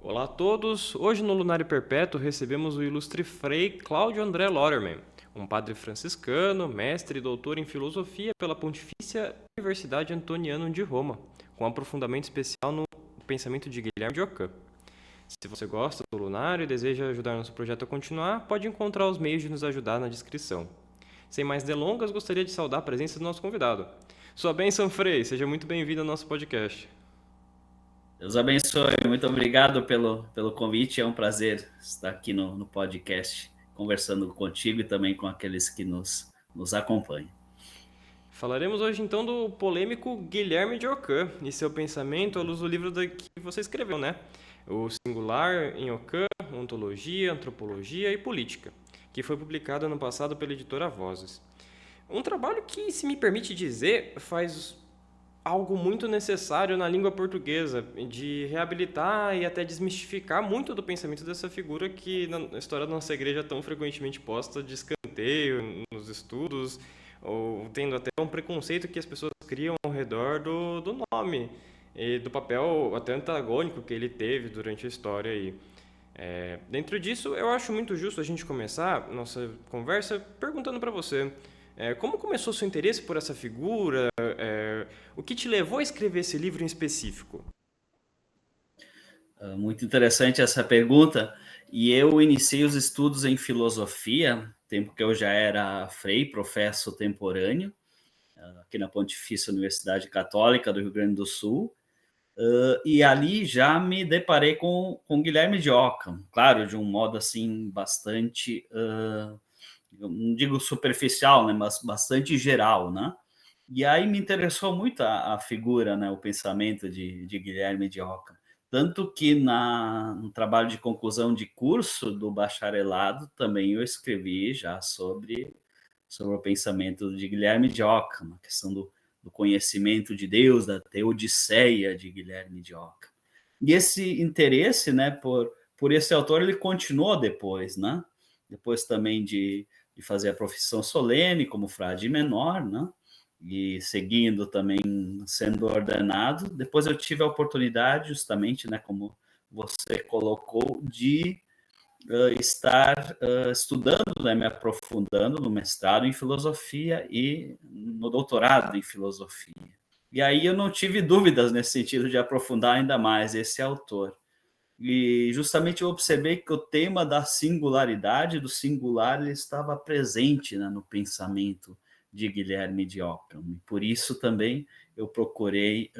Olá a todos! Hoje no Lunário Perpétuo recebemos o ilustre Frei Cláudio André Lotterman, um padre franciscano, mestre e doutor em filosofia pela Pontifícia Universidade Antoniana de Roma, com aprofundamento especial no pensamento de Guilherme de Ockham. Se você gosta do Lunário e deseja ajudar nosso projeto a continuar, pode encontrar os meios de nos ajudar na descrição. Sem mais delongas, gostaria de saudar a presença do nosso convidado. Sua bênção, Frei! Seja muito bem-vindo ao nosso podcast. Deus abençoe, muito obrigado pelo convite, é um prazer estar aqui no podcast, conversando contigo e também com aqueles que nos acompanham. Falaremos hoje então do polêmico Guilherme de Ockham e seu pensamento à luz do livro que você escreveu, né? O Singular em Ockham, Ontologia, Antropologia e Política, que foi publicado ano passado pela editora Vozes. Um trabalho que, se me permite dizer, faz algo muito necessário na língua portuguesa, de reabilitar e até desmistificar muito do pensamento dessa figura que na história da nossa igreja é tão frequentemente posta de escanteio nos estudos, ou tendo até um preconceito que as pessoas criam ao redor do nome e do papel até antagônico que ele teve durante a história aí. Dentro disso, eu acho muito justo a gente começar nossa conversa perguntando para você como começou seu interesse por essa figura, o que te levou a escrever esse livro em específico? Muito interessante essa pergunta, e eu iniciei os estudos em filosofia, tempo que eu já era frei, professo temporâneo, aqui na Pontifícia Universidade Católica do Rio Grande do Sul, e ali já me deparei com Guilherme de Ockham, claro, de um modo assim bastante não digo superficial, né, mas bastante geral, né? E aí me interessou muito a figura, né, o pensamento de Guilherme de Ockham. Tanto que no trabalho de conclusão de curso do bacharelado também eu escrevi já sobre o pensamento de Guilherme de Ockham, a questão do conhecimento de Deus, da teodiceia de Guilherme de Ockham. E esse interesse, né, por esse autor, ele continuou depois, né? Depois também de fazer a profissão solene como frade menor, né? E seguindo também sendo ordenado. Depois eu tive a oportunidade, justamente, né, como você colocou, de estar estudando, né, me aprofundando no mestrado em filosofia e no doutorado em filosofia. E aí eu não tive dúvidas nesse sentido de aprofundar ainda mais esse autor. E justamente eu observei que o tema da singularidade, do singular, ele estava presente, né, no pensamento de Guilherme de Ockham. E por isso também eu procurei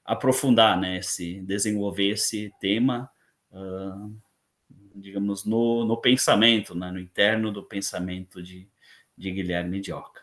aprofundar, né, desenvolver esse tema, uh, digamos, no pensamento, né, no interno do pensamento de Guilherme de Ockham.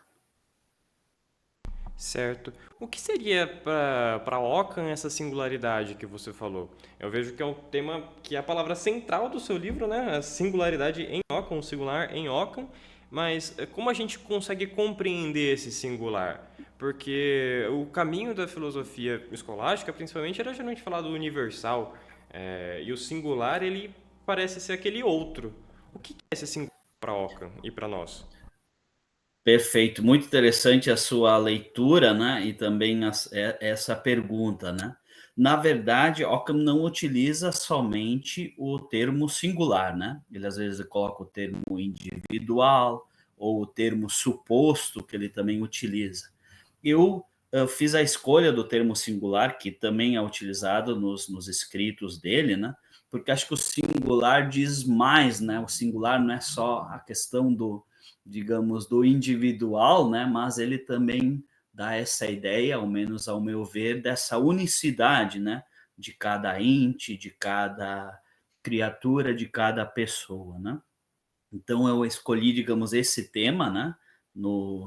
Certo. O que seria para Ockham essa singularidade que você falou? Eu vejo que é um tema que é a palavra central do seu livro, né? A singularidade em Ockham, o singular em Ockham. Mas como a gente consegue compreender esse singular? Porque o caminho da filosofia escolástica, principalmente, era geralmente falar do universal. E o singular, ele parece ser aquele outro. O que é esse singular para Ockham e para nós? Perfeito, muito interessante a sua leitura, né, e também essa pergunta, né. Na verdade, Ockham não utiliza somente o termo singular, né, ele às vezes coloca o termo individual ou o termo suposto, que ele também utiliza. Eu, fiz a escolha do termo singular, que também é utilizado nos escritos dele, né, porque acho que o singular diz mais, né, o singular não é só a questão do, digamos, do individual, né, mas ele também dá essa ideia, ao menos ao meu ver, dessa unicidade, né, de cada ente, de cada criatura, de cada pessoa, né. Então eu escolhi, digamos, esse tema, né,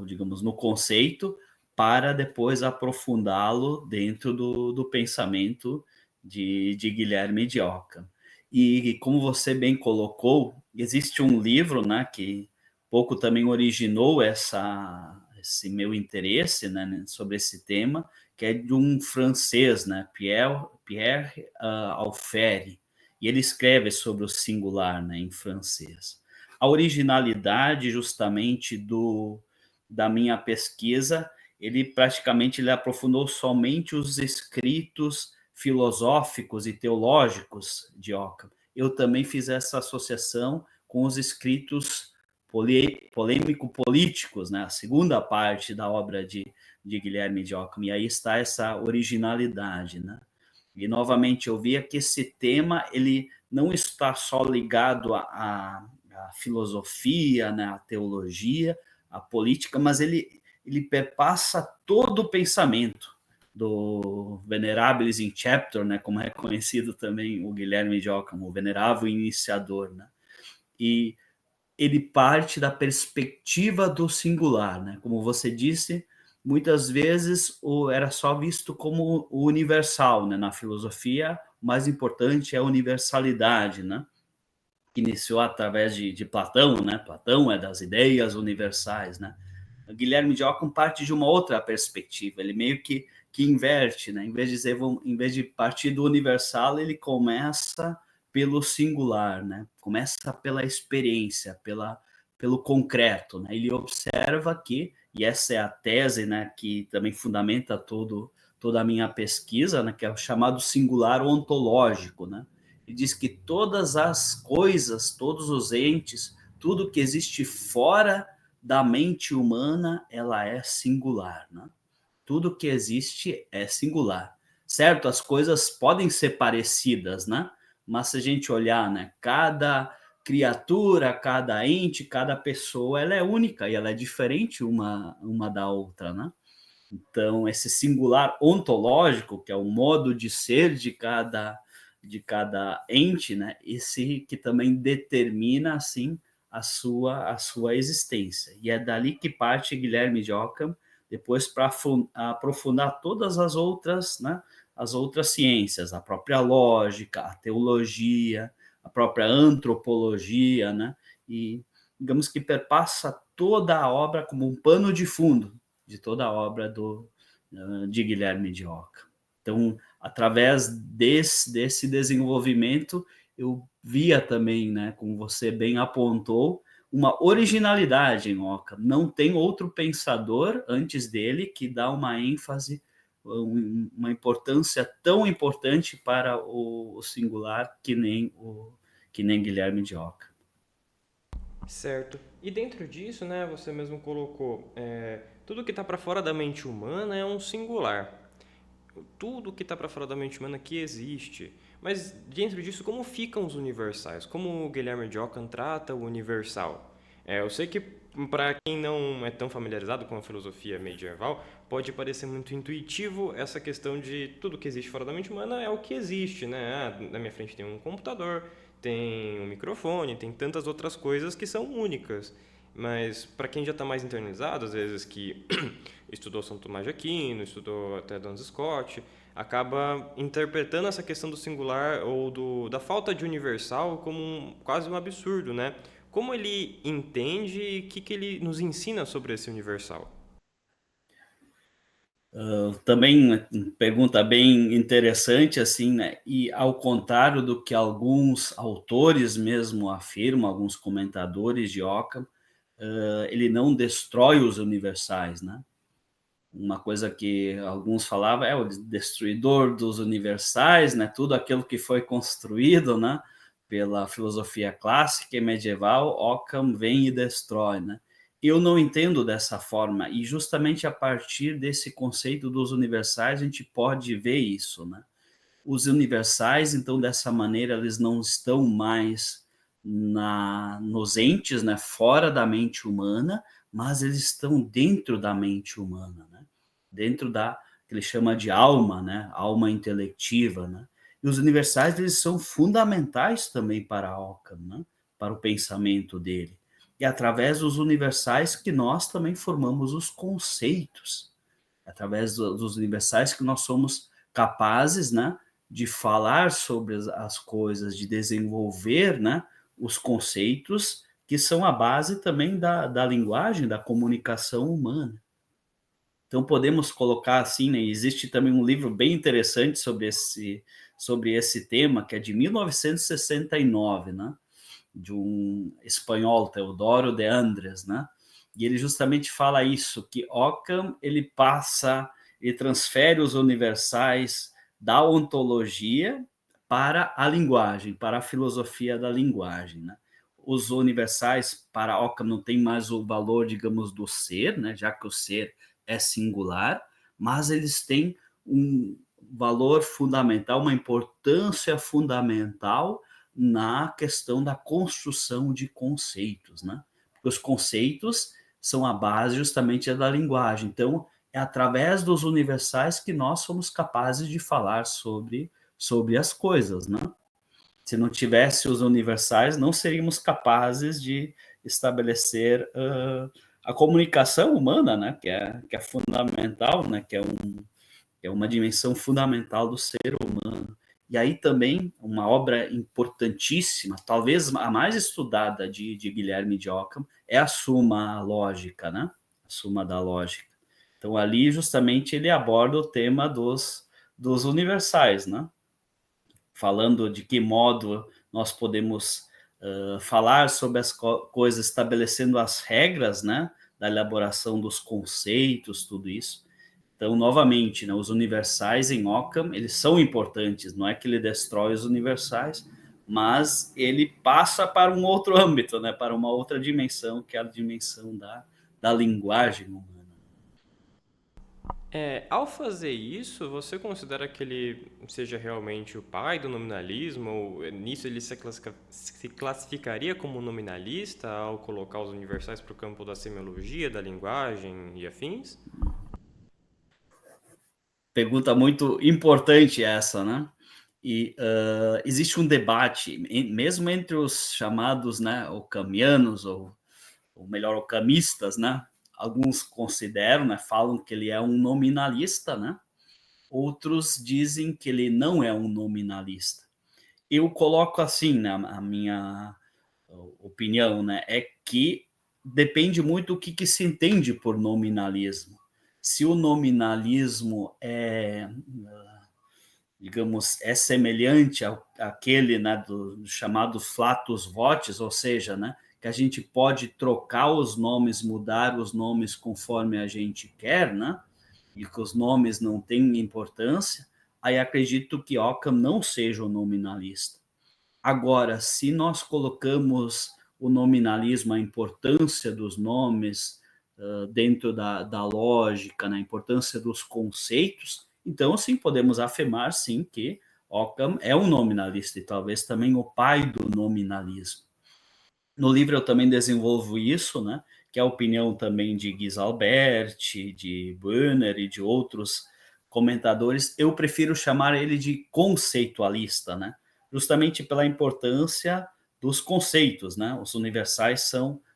digamos, no conceito, para depois aprofundá-lo dentro do pensamento de Guilherme de Ockham. E como você bem colocou, existe um livro, né, que pouco também originou esse meu interesse, né, sobre esse tema, que é de um francês, né, Pierre Alferi, e ele escreve sobre o singular, né, em francês. A originalidade justamente da minha pesquisa, ele praticamente ele aprofundou somente os escritos filosóficos e teológicos de Occam. Eu também fiz essa associação com os escritos polêmico-políticos, né? A segunda parte da obra de Guilherme de Occam, e aí está essa originalidade, né? E, novamente, eu via que esse tema ele não está só ligado à filosofia, né, à teologia, à política, mas ele perpassa todo o pensamento do Venerabilis Inceptor, né, como é conhecido também o Guilherme de Occam, o venerável iniciador, né? E ele parte da perspectiva do singular, né? Como você disse, muitas vezes era só visto como o universal, né? Na filosofia, o mais importante é a universalidade, né? Que iniciou através de Platão, né? Platão é das ideias universais, né? Guilherme de Ockham parte de uma outra perspectiva, ele meio que inverte, né? Em vez de dizer, em vez de partir do universal, ele começa pelo singular, né? Começa pela experiência, pelo concreto, né? Ele observa que, e essa é a tese, né, que também fundamenta toda a minha pesquisa, né, que é o chamado singular ontológico, né? Ele diz que todas as coisas, todos os entes, tudo que existe fora da mente humana, ela é singular, né? Tudo que existe é singular. Certo, as coisas podem ser parecidas, né? Mas se a gente olhar, né, cada criatura, cada ente, cada pessoa, ela é única e ela é diferente uma da outra, né? Então, esse singular ontológico, que é o modo de ser de cada ente, né? Esse que também determina, assim, a sua existência. E é dali que parte Guilherme de Ockham, depois para aprofundar todas as outras, né? As outras ciências, a própria lógica, a teologia, a própria antropologia, né? E digamos que perpassa toda a obra como um pano de fundo de toda a obra de Guilherme de Ockham. Então, através desse desenvolvimento, eu via também, né, como você bem apontou, uma originalidade em Ockham. Não tem outro pensador antes dele que dá uma ênfase, uma importância tão importante para o singular que nem Guilherme de Ockham. Certo. E dentro disso, né, você mesmo colocou, tudo que está para fora da mente humana é um singular. Tudo que está para fora da mente humana que existe. Mas dentro disso, como ficam os universais? Como o Guilherme de Ockham trata o universal? Eu sei que para quem não é tão familiarizado com a filosofia medieval, pode parecer muito intuitivo essa questão de tudo que existe fora da mente humana é o que existe, né? Na minha frente tem um computador, tem um microfone, tem tantas outras coisas que são únicas. Mas para quem já está mais internalizado, às vezes que estudou São Tomás de Aquino, estudou até Duns Scott, acaba interpretando essa questão do singular ou da falta de universal como quase um absurdo, né? Como ele entende e o que ele nos ensina sobre esse universal? Também uma pergunta bem interessante, assim, né? E ao contrário do que alguns autores mesmo afirmam, alguns comentadores de Ockham, ele não destrói os universais, né? Uma coisa que alguns falavam é o destruidor dos universais, né? Tudo aquilo que foi construído, né? Pela filosofia clássica e medieval, Ockham vem e destrói, né? Eu não entendo dessa forma, e justamente a partir desse conceito dos universais a gente pode ver isso, né? Os universais, então, dessa maneira, eles não estão mais nos entes, né, fora da mente humana, mas eles estão dentro da mente humana, né? Dentro da que ele chama de alma, né? Alma intelectiva, né? E os universais, eles são fundamentais também para Ockham, né? Para o pensamento dele. E através dos universais que nós também formamos os conceitos. Através dos universais que nós somos capazes, né, de falar sobre as coisas, de desenvolver, né, os conceitos que são a base também da linguagem, da comunicação humana. Então podemos colocar assim, né, existe também um livro bem interessante sobre esse tema, que é de 1969, né, de um espanhol, Teodoro de Andrés, né? E ele justamente fala isso, que Ockham ele transfere os universais da ontologia para a linguagem, para a filosofia da linguagem, né? Os universais, para Occam, não tem mais o valor, digamos, do ser, né? Já que o ser é singular, mas eles têm um valor fundamental, uma importância fundamental na questão da construção de conceitos, né? Porque os conceitos são a base justamente da linguagem. Então, é através dos universais que nós somos capazes de falar sobre as coisas, né? Se não tivesse os universais, não seríamos capazes de estabelecer a comunicação humana, né? Que é fundamental, né? Que é uma dimensão fundamental do ser humano. E aí também uma obra importantíssima, talvez a mais estudada de Guilherme de Ockham, é a Suma Lógica, né? A Suma da Lógica. Então ali justamente ele aborda o tema dos universais, né? Falando de que modo nós podemos falar sobre as coisas, estabelecendo as regras, né? Da elaboração dos conceitos, tudo isso. Então, novamente, né, os universais em Occam, eles são importantes, não é que ele destrói os universais, mas ele passa para um outro âmbito, né, para uma outra dimensão, que é a dimensão da linguagem humana. Ao fazer isso, você considera que ele seja realmente o pai do nominalismo? Ou nisso ele se classificaria como nominalista ao colocar os universais para o campo da semiologia, da linguagem e afins? Pergunta muito importante essa, né? E existe um debate, mesmo entre os chamados, né, ocamianos, ou melhor, ocamistas, né? Alguns consideram, né, falam que ele é um nominalista, né? Outros dizem que ele não é um nominalista. Eu coloco assim, né, a minha opinião, né, é que depende muito do que se entende por nominalismo. Se o nominalismo é, digamos, é semelhante àquele, né, do chamado flatus votis, ou seja, né, que a gente pode trocar os nomes, mudar os nomes conforme a gente quer, né, e que os nomes não têm importância, aí acredito que Occam não seja o nominalista. Agora, se nós colocamos o nominalismo, a importância dos nomes dentro da lógica, na importância dos conceitos, então sim podemos afirmar sim que Occam é um nominalista e talvez também o pai do nominalismo. No livro eu também desenvolvo isso, né? Que é a opinião também de Guy Alberti, de Brunner e de outros comentadores. Eu prefiro chamar ele de conceitualista, né? Justamente pela importância dos conceitos, né? Os universais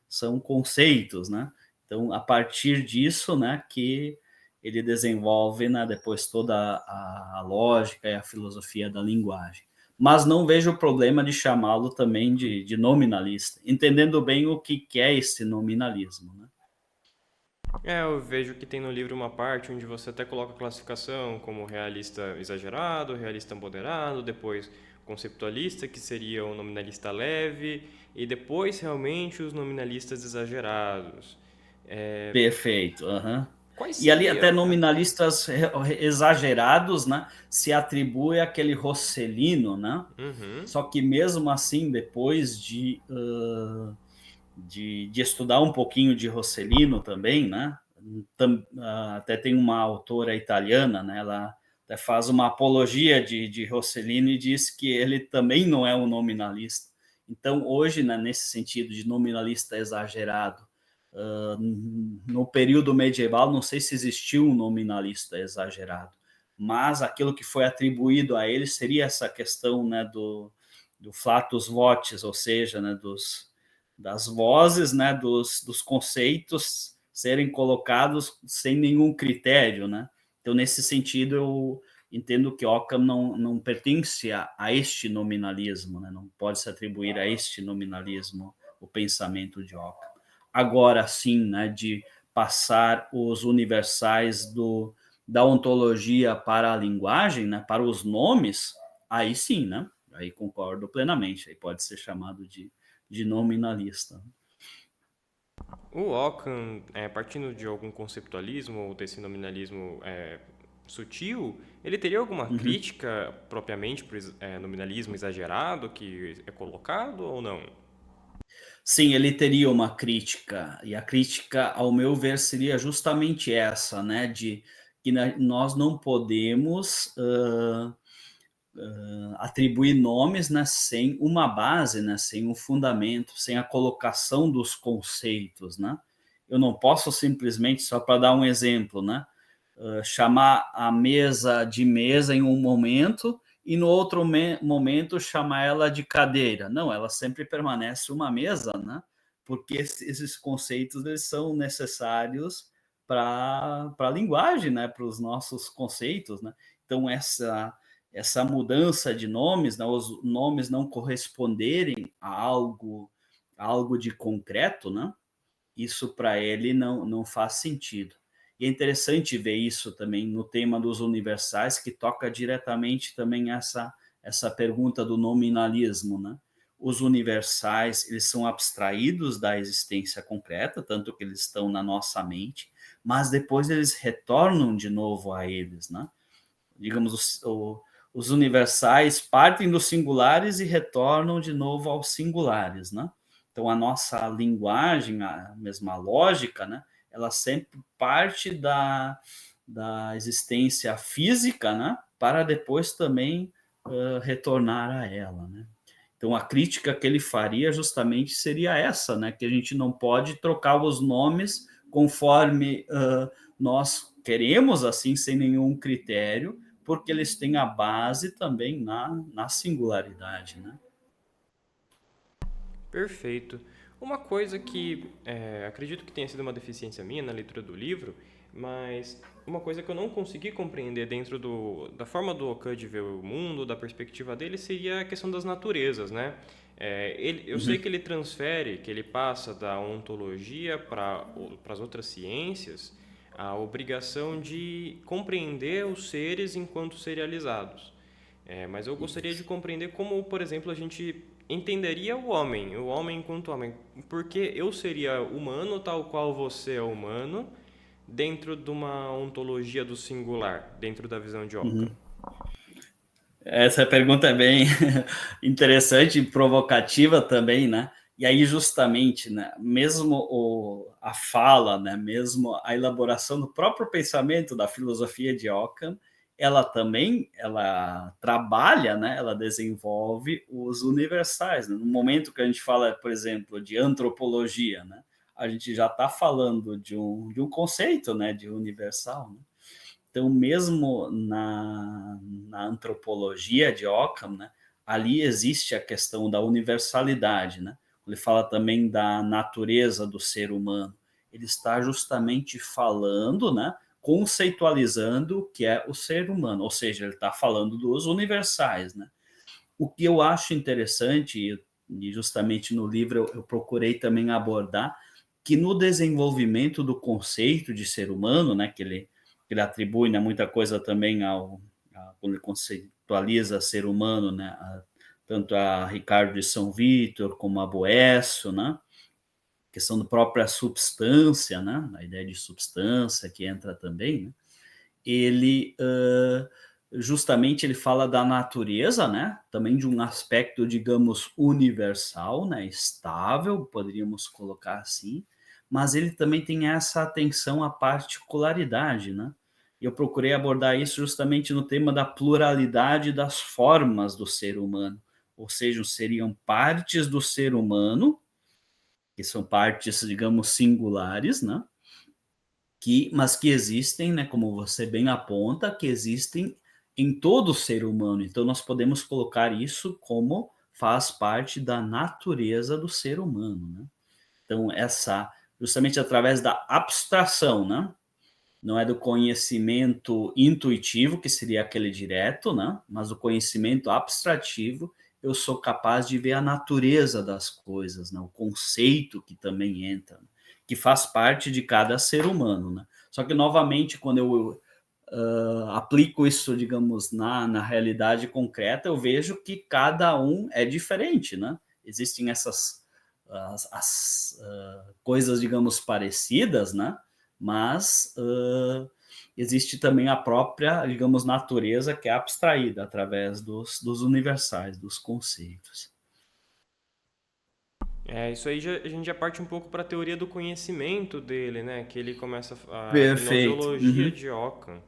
são conceitos, né? Então, a partir disso, né, que ele desenvolve, né, depois toda a lógica e a filosofia da linguagem, mas não vejo o problema de chamá-lo também de nominalista, entendendo bem o que é esse nominalismo, né? Eu vejo que tem no livro uma parte onde você até coloca a classificação como realista exagerado, realista moderado, depois conceptualista, que seria o nominalista leve, e depois realmente os nominalistas exagerados. Perfeito. Uhum. Quais E ali até seriam? nominalistas exagerados, né? Se atribui aquele Rosselino, né? Uhum. Só que mesmo assim, depois de estudar um pouquinho de Rosselino também, né? Até tem uma autora italiana, né? Ela até faz uma apologia de Rosselino e diz que ele também não é um nominalista. Então, hoje, né, nesse sentido de nominalista exagerado, no período medieval, não sei se existiu um nominalista exagerado, mas aquilo que foi atribuído a ele seria essa questão, né, do flatus votis, ou seja, né, das vozes, né, dos conceitos serem colocados sem nenhum critério, né? Então, nesse sentido, eu entendo que Occam não pertence a este nominalismo, né? Não pode se atribuir a este nominalismo o pensamento de Occam. Agora sim, né, de passar os universais da ontologia para a linguagem, né, para os nomes, aí sim, né? Aí concordo plenamente, aí pode ser chamado de nominalista. O Ockham, partindo de algum conceptualismo ou desse nominalismo sutil, ele teria alguma Uhum. crítica propriamente para o nominalismo exagerado que é colocado ou não? Sim, ele teria uma crítica, e a crítica, ao meu ver, seria justamente essa, né, de que nós não podemos, atribuir nomes, né, sem uma base, né, sem um fundamento, sem a colocação dos conceitos, né. Eu não posso simplesmente, só para dar um exemplo, né, chamar a mesa de mesa em um momento e no outro momento chamar ela de cadeira. Não, ela sempre permanece uma mesa, né? Porque esses conceitos eles são necessários para a linguagem, né? Para os nossos conceitos, né? Então essa mudança de nomes, né? Os nomes não corresponderem a algo de concreto, né? Isso para ele não faz sentido. E é interessante ver isso também no tema dos universais, que toca diretamente também essa pergunta do nominalismo, né. Os universais, eles são abstraídos da existência concreta, tanto que eles estão na nossa mente, mas depois eles retornam de novo a eles, né. Digamos, os universais partem dos singulares e retornam de novo aos singulares, né? Então, a nossa linguagem, a mesma lógica, né? Ela sempre parte da existência física, né? Para depois também retornar a ela, né? Então, a crítica que ele faria justamente seria essa, né? Que a gente não pode trocar os nomes conforme nós queremos, assim, sem nenhum critério, porque eles têm a base também na singularidade, né? Perfeito. Uma coisa que acredito que tenha sido uma deficiência minha na leitura do livro, mas uma coisa que eu não consegui compreender dentro da forma do Okan de ver o mundo, da perspectiva dele, seria a questão das naturezas, né? Eu sei que Uhum, ele transfere, que ele passa da ontologia para as outras ciências a obrigação de compreender os seres enquanto serializados. Mas eu gostaria de isso. compreender como, por exemplo, a gente entenderia o homem enquanto homem. Porque eu seria humano tal qual você é humano, dentro de uma ontologia do singular, dentro da visão de Ockham. Uhum. Essa pergunta é bem interessante e provocativa também, né? E aí, justamente, né, mesmo a fala, né, mesmo a elaboração do próprio pensamento da filosofia de Ockham, ela também ela trabalha, né, ela desenvolve os universais. Né? No momento que a gente fala, por exemplo, de antropologia, né, a gente já está falando de um conceito, né, de universal. Né? Então, mesmo na antropologia de Ockham, né, ali existe a questão da universalidade, né? Ele fala também da natureza do ser humano. Ele está justamente falando, né, conceitualizando o que é o ser humano, ou seja, ele está falando dos universais, né? O que eu acho interessante, e justamente no livro eu procurei também abordar, que no desenvolvimento do conceito de ser humano, né, que ele atribui, né, muita coisa também quando ele conceitualiza ser humano, né, tanto a Ricardo de São Vítor como a Boécio, né, questão da própria substância, né, a ideia de substância que entra também, né, ele justamente ele fala da natureza, né? Também de um aspecto, digamos, universal, né? Estável, poderíamos colocar assim, mas ele também tem essa atenção à particularidade, né? E eu procurei abordar isso justamente no tema da pluralidade das formas do ser humano, ou seja, seriam partes do ser humano, que são partes, digamos, singulares, né? Mas que existem, né, como você bem aponta, que existem em todo ser humano. Então nós podemos colocar isso como faz parte da natureza do ser humano, né. Então essa justamente através da abstração, né, não é do conhecimento intuitivo, que seria aquele direto, né, mas o conhecimento abstrativo, eu sou capaz de ver a natureza das coisas, né, o conceito que também entra, né, que faz parte de cada ser humano, né. Só que novamente quando eu, aplico isso, digamos, na realidade concreta, eu vejo que cada um é diferente, né. Existem essas coisas, digamos, parecidas, né, mas existe também a própria, digamos, natureza que é abstraída através dos universais, dos conceitos. Isso aí a gente já parte um pouco para a teoria do conhecimento dele, né? Que ele começa a Perfeito. gnoseologia Uhum. de Ockham.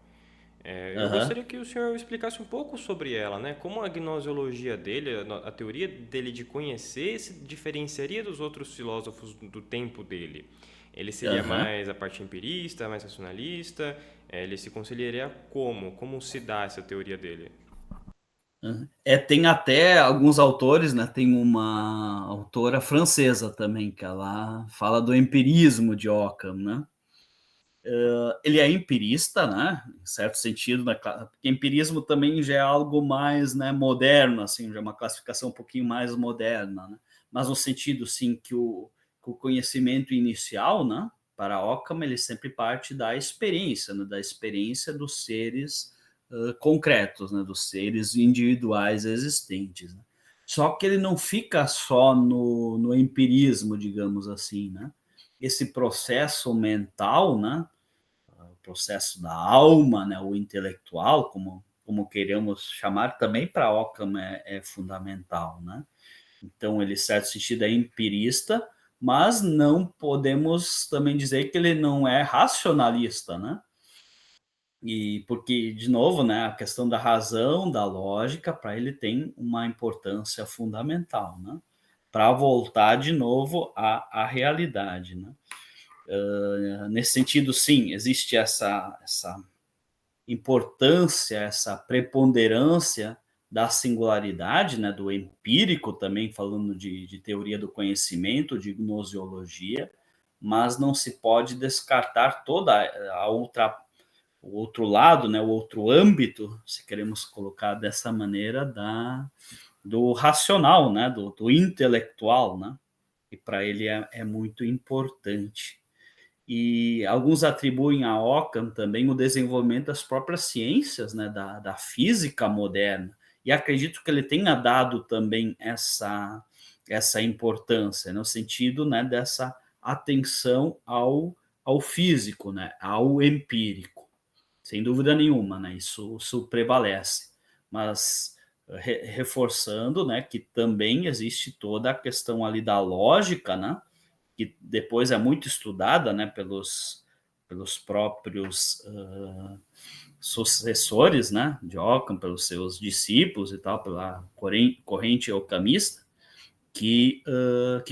Eu Aham. gostaria que o senhor explicasse um pouco sobre ela, né? Como a gnoseologia dele, a teoria dele de conhecer, se diferenciaria dos outros filósofos do tempo dele. Ele seria Aham. mais a parte empirista, mais racionalista? Ele se conciliaria como? Como se dá essa teoria dele? Tem até alguns autores, né? Tem uma autora francesa também, que ela fala do empirismo de Ockham, né? Ele é empirista, né? Em certo sentido, né? Porque empirismo também já é algo mais, né, moderno, assim, já é uma classificação um pouquinho mais moderna, né? Mas no sentido, sim, que o conhecimento inicial, né, para Ockham, ele sempre parte da experiência, né, da experiência dos seres concretos, né, dos seres individuais existentes, né? Só que ele não fica só no empirismo, digamos assim, né? Esse processo mental, né, o processo da alma, né, o intelectual, como queremos chamar, também para Ockham é fundamental, né? Então, ele, em certo sentido, é empirista, mas não podemos também dizer que ele não é racionalista, né? E porque, de novo, né, a questão da razão, da lógica, para ele tem uma importância fundamental, né? Para voltar de novo à realidade, né? Nesse sentido, sim, existe essa importância, essa preponderância da singularidade, né, do empírico também, falando de teoria do conhecimento, de gnoseologia, mas não se pode descartar toda a outra, o outro lado, né, o outro âmbito, se queremos colocar dessa maneira, do racional, né, do intelectual, né, e para ele é muito importante. E alguns atribuem a Ockham também o desenvolvimento das próprias ciências, né, da física moderna. E acredito que ele tenha dado também essa importância, no sentido, né, dessa atenção ao físico, né, ao empírico. Sem dúvida nenhuma, né, isso prevalece. Mas reforçando, né, que também existe toda a questão ali da lógica, né, que depois é muito estudada, né, pelos próprios sucessores, né, de Ockham, pelos seus discípulos e tal, pela corrente occamista, que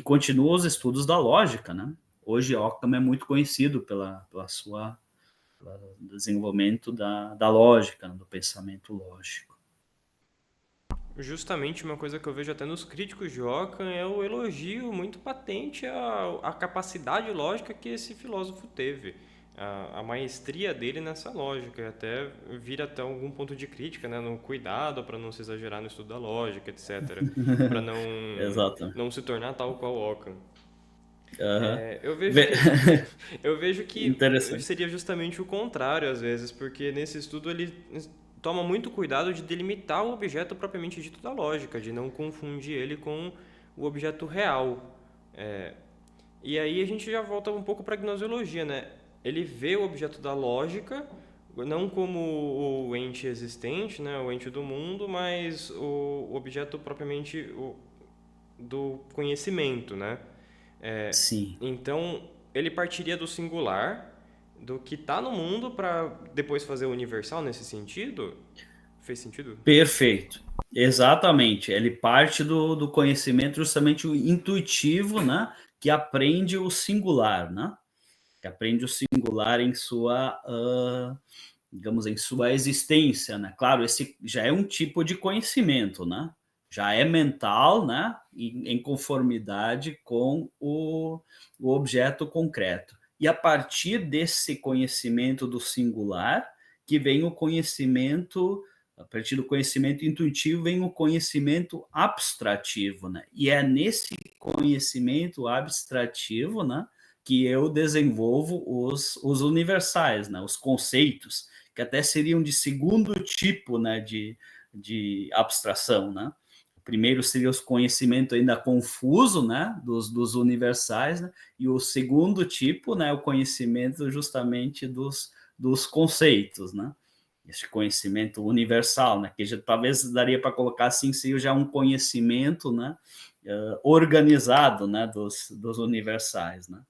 continua os estudos da lógica, né? Hoje Ockham é muito conhecido pelo desenvolvimento da lógica, né, do pensamento lógico. Justamente uma coisa que eu vejo até nos críticos de Ockham é o elogio muito patente à capacidade lógica que esse filósofo teve, a maestria dele nessa lógica, e até vira até algum ponto de crítica, né, no cuidado para não se exagerar no estudo da lógica, etc., para Exato. não se tornar tal qual Ockham. Uhum. É, eu vejo que Interessante. seria justamente o contrário às vezes, porque nesse estudo ele toma muito cuidado de delimitar o objeto propriamente dito da lógica, de não confundir ele com o objeto real. É, e aí a gente já volta um pouco para a gnoseologia, né? Ele vê o objeto da lógica não como o ente existente, né, o ente do mundo, mas o objeto propriamente do conhecimento, né? É, Sim. então, ele partiria do singular, do que está no mundo, para depois fazer o universal nesse sentido? Fez sentido? Perfeito. Exatamente. Ele parte do conhecimento justamente o intuitivo, né, que aprende o singular, né, que aprende o singular em sua, digamos, em sua existência, né. Claro, esse já é um tipo de conhecimento, né, já é mental, né, em conformidade com o objeto concreto. E a partir desse conhecimento do singular, que vem o conhecimento a partir do conhecimento intuitivo vem o conhecimento abstrativo, né? E é nesse conhecimento abstrativo, né, que eu desenvolvo os universais, né, os conceitos, que até seriam de segundo tipo, né, de abstração, né? O primeiro seria o conhecimento ainda confuso, né, dos universais, né? E o segundo tipo, né, o conhecimento justamente dos conceitos, né? Esse conhecimento universal, né? Que já, talvez daria para colocar assim, seria já um conhecimento, né? Organizado, né? Dos universais, né?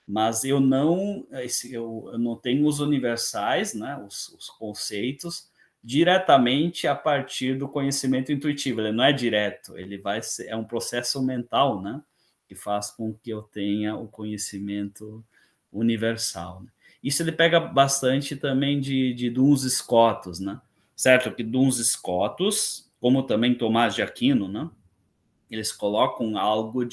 Mas eu não tenho os universais, né? Os conceitos diretamente a partir do conhecimento intuitivo. Ele não é direto, ele vai ser, é um processo mental, né? Que faz com que eu tenha o conhecimento universal, né? Isso ele pega bastante também de Duns Scotus, né? Certo que Duns Scotus, como também Tomás de Aquino, né? Eles colocam algo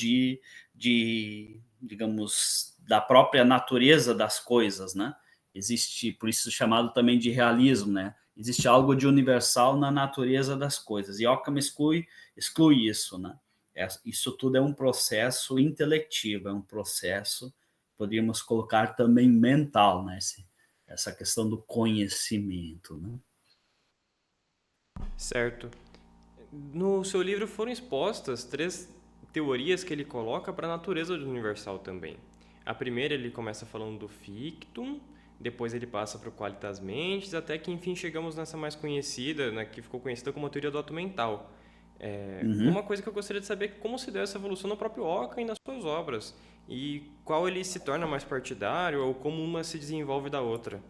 digamos, da própria natureza das coisas, né? Existe, por isso chamado também de realismo, né? Existe algo de universal na natureza das coisas. E Occam exclui isso, né? Isso tudo é um processo intelectivo, é um processo, poderíamos colocar também mental, né? Essa questão do conhecimento, né? Certo. No seu livro foram expostas três teorias que ele coloca para a natureza do universal também. A primeira ele começa falando do fictum, depois ele passa para o qualitas mentis, até que enfim chegamos nessa mais conhecida, né, que ficou conhecida como a teoria do ato mental. Uma Uhum. coisa que eu gostaria de saber é como se deu essa evolução no próprio Ockham e nas suas obras, e qual ele se torna mais partidário ou como uma se desenvolve da outra.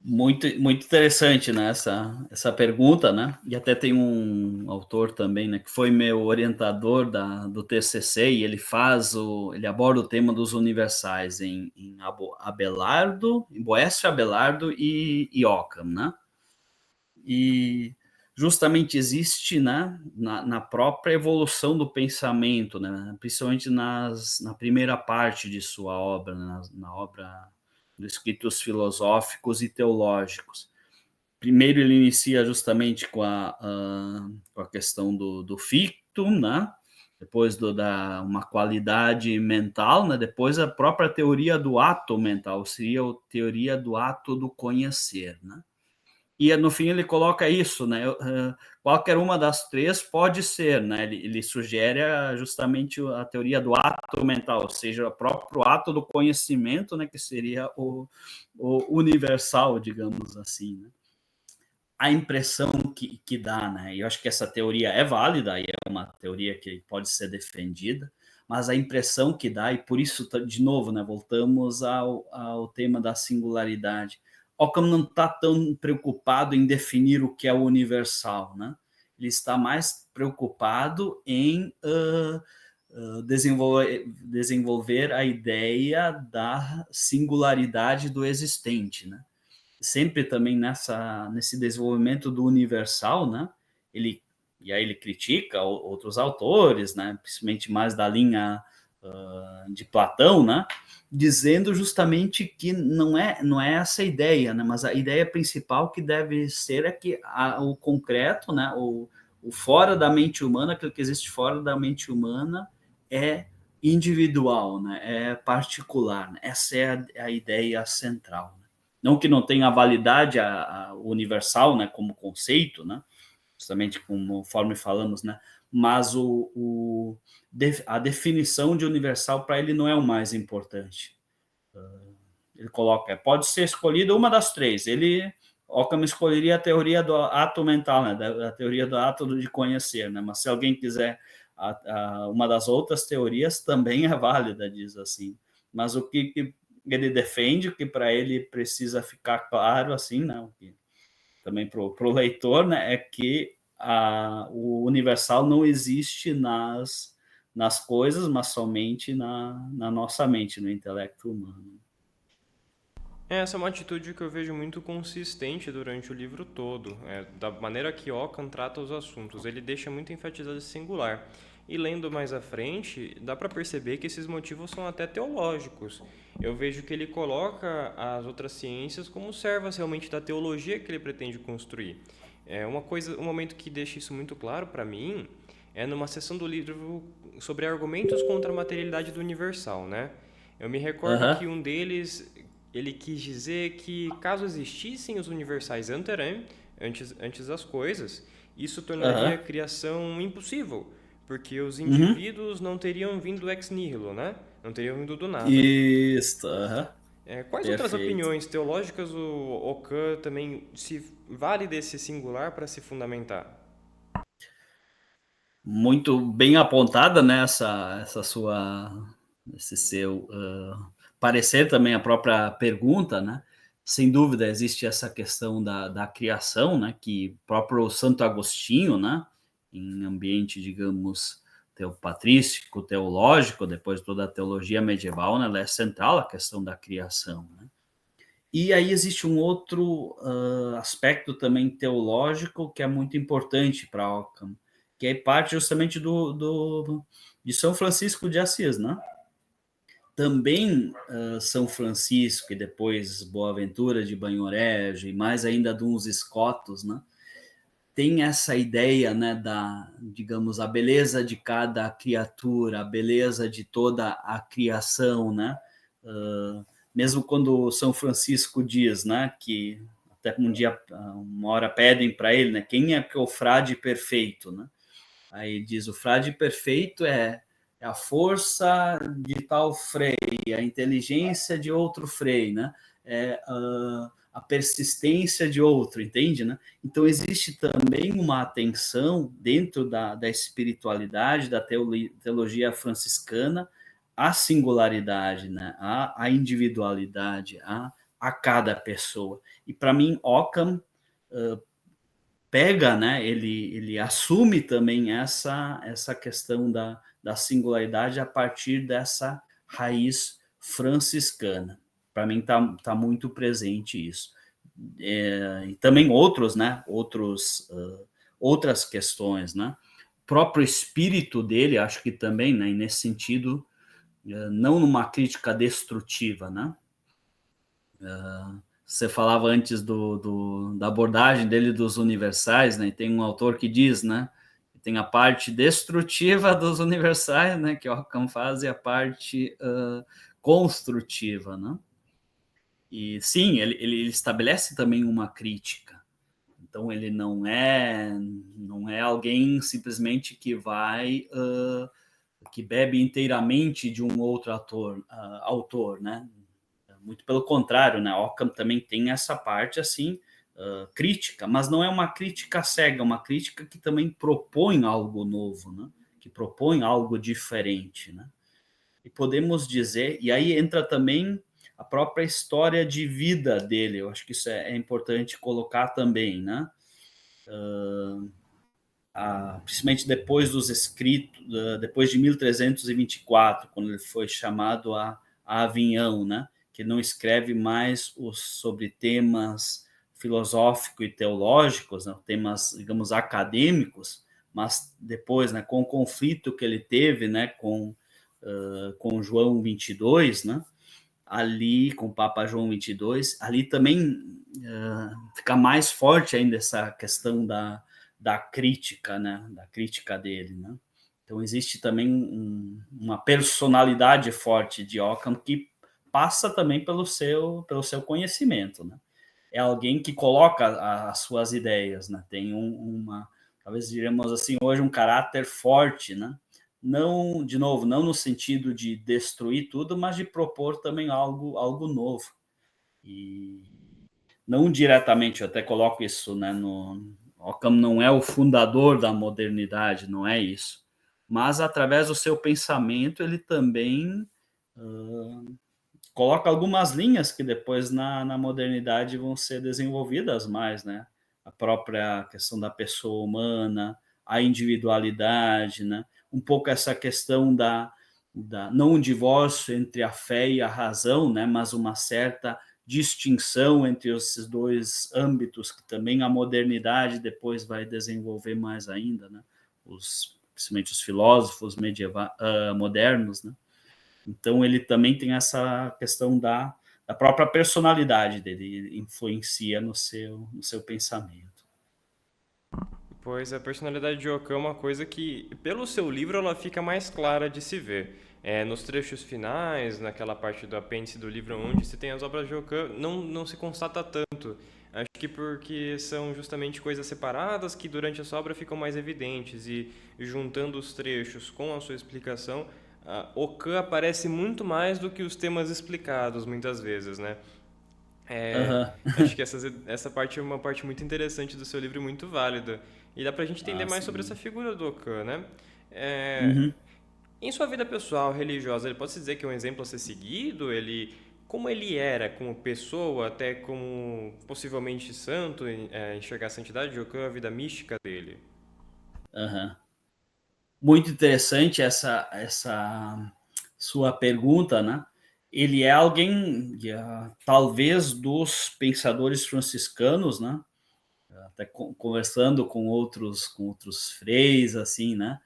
Muito, muito interessante, né, essa pergunta, né? E até tem um autor também, né, que foi meu orientador do TCC e ele aborda o tema dos universais em Abelardo, em Boécio, Abelardo e Occam, né? E justamente existe, né, na própria evolução do pensamento, né, principalmente na primeira parte de sua obra, né, na obra dos escritos filosóficos e teológicos. Primeiro ele inicia justamente com a questão do fictum, né? Depois da uma qualidade mental, né? Depois a própria teoria do ato mental, seria a teoria do ato do conhecer, né? E no fim ele coloca isso, né? Qualquer uma das três pode ser, né? Ele sugere justamente a teoria do ato mental, ou seja, o próprio ato do conhecimento, né? Que seria o universal, digamos assim, né? A impressão que dá, né? Eu acho que essa teoria é válida e é uma teoria que pode ser defendida, mas a impressão que dá, e por isso, de novo, né, voltamos ao tema da singularidade. Occam não está tão preocupado em definir o que é o universal, né? Ele está mais preocupado em desenvolver a ideia da singularidade do existente, né? Sempre também nesse desenvolvimento do universal, né? E aí ele critica outros autores, né? Principalmente mais da linha de Platão, né? Dizendo justamente que não é essa ideia, né? Mas a ideia principal que deve ser é que o concreto, né? O fora da mente humana, aquilo que existe fora da mente humana é individual, né? É particular, né? Essa é a ideia central. Não que não tenha validade a universal, né, como conceito, né, justamente conforme falamos, né, mas a definição de universal para ele não é o mais importante. Ele coloca, pode ser escolhida uma das três. Occam escolheria a teoria do ato mental, né, a teoria do ato de conhecer, né, mas se alguém quiser uma das outras teorias também é válida, diz assim. Mas o que ele defende, que para ele precisa ficar claro, assim, né, também para o leitor, né, é que o universal não existe nas coisas, mas somente na nossa mente, no intelecto humano. Essa é uma atitude que eu vejo muito consistente durante o livro todo, da maneira que Ockham trata os assuntos. Ele deixa muito enfatizado esse singular. E lendo mais à frente, dá para perceber que esses motivos são até teológicos. Eu vejo que ele coloca as outras ciências como servas realmente da teologia que ele pretende construir. Um momento que deixa isso muito claro para mim é numa seção do livro sobre argumentos contra a materialidade do universal, né? Eu me recordo que Aham. um deles ele quis dizer que caso existissem os universais antes das coisas, isso tornaria a Aham. criação impossível, porque os Uhum. indivíduos não teriam vindo ex nihilo, né? Não teriam vindo do nada. Isso. Aham. Quais outras Perfeito. opiniões teológicas o Ockham também se vale desse singular para se fundamentar? Muito bem apontada, né, essa sua esse seu, parecer, também a própria pergunta, né. Sem dúvida existe essa questão da criação, né, que próprio Santo Agostinho, né, em ambiente, digamos, patrístico, teológico, depois de toda a teologia medieval, né, ela é central a questão da criação, né. E aí existe um outro, aspecto também teológico que é muito importante para Ockham, que é parte justamente do de São Francisco de Assis, né. Também, São Francisco e depois Boaventura de Banhorejo e mais ainda de uns escotos, né, tem essa ideia, né, da, digamos, a beleza de cada criatura, a beleza de toda a criação, né? Uh, Mesmo quando São Francisco diz, né, que até um dia, uma hora pedem para ele, né, quem é que é o frade perfeito, né? Aí diz o frade perfeito é a força de tal frei, a inteligência de outro frei, né? É a persistência de outro, entende, né? Então existe também uma atenção dentro da espiritualidade, da teologia franciscana, à singularidade, né? À individualidade, a cada pessoa. E para mim, Ockham pega, né, ele assume também essa questão da singularidade a partir dessa raiz franciscana. Para mim tá muito presente isso. E também outros, né, outras questões, né. O próprio espírito dele, acho que também, né, nesse sentido, não numa crítica destrutiva, né. Você falava antes da abordagem dele dos universais, né? E tem um autor que diz, né? Que tem a parte destrutiva dos universais, né? Que Ockham faz, e a parte construtiva, né? E sim, ele estabelece também uma crítica. Então ele não é alguém simplesmente que vai que bebe inteiramente de um outro autor, né? Muito pelo contrário, né? Ockham também tem essa parte assim crítica, mas não é uma crítica cega, é uma crítica que também propõe algo novo, né? Que propõe algo diferente, né? E podemos dizer, e aí entra também a própria história de vida dele. Eu acho que isso é importante colocar também, né? Principalmente depois dos escritos, depois de 1324, quando ele foi chamado a Avignon, né? Que não escreve mais sobre temas filosóficos e teológicos, né? Temas, digamos, acadêmicos, mas depois, né, com o conflito que ele teve, né, com João 22, né? Ali com o Papa João 22, ali também fica mais forte ainda essa questão da crítica, né? Da crítica dele, né? Então existe também uma personalidade forte de Ockham que passa também pelo seu conhecimento, né? É alguém que coloca as suas ideias, né? Tem talvez diríamos assim, hoje um caráter forte, né? Não, de novo, não no sentido de destruir tudo, mas de propor também algo novo. E não diretamente, eu até coloco isso, né, Ockham não é o fundador da modernidade, não é isso. Mas através do seu pensamento, ele também coloca algumas linhas que depois na modernidade vão ser desenvolvidas mais, né? A própria questão da pessoa humana, a individualidade, né? Um pouco essa questão não um divórcio entre a fé e a razão, né? Mas uma certa distinção entre esses dois âmbitos que também a modernidade depois vai desenvolver mais ainda, né? Principalmente os filósofos modernos, né? Então ele também tem essa questão da própria personalidade dele, ele influencia no seu pensamento. Pois a personalidade de Ockham é uma coisa que, pelo seu livro, ela fica mais clara de se ver. Nos trechos finais, naquela parte do apêndice do livro onde se tem as obras de Ockham, não se constata tanto. Acho que porque são justamente coisas separadas que durante a sua obra ficam mais evidentes e juntando os trechos com a sua explicação, Ockham aparece muito mais do que os temas explicados, muitas vezes, né? É, Aham. acho que essa parte é uma parte muito interessante do seu livro e muito válida. E dá pra gente entender Ah, mais sobre essa sim. figura do Ockham, né? É, Uhum. em sua vida pessoal, religiosa, ele pode se dizer que é um exemplo a ser seguido? Como ele era como pessoa, até como possivelmente santo, enxergar a santidade de Ockham, a vida mística dele? Aham. Muito interessante essa sua pergunta, né? Ele é alguém, talvez, dos pensadores franciscanos, né? Até conversando com outros freis, assim, né?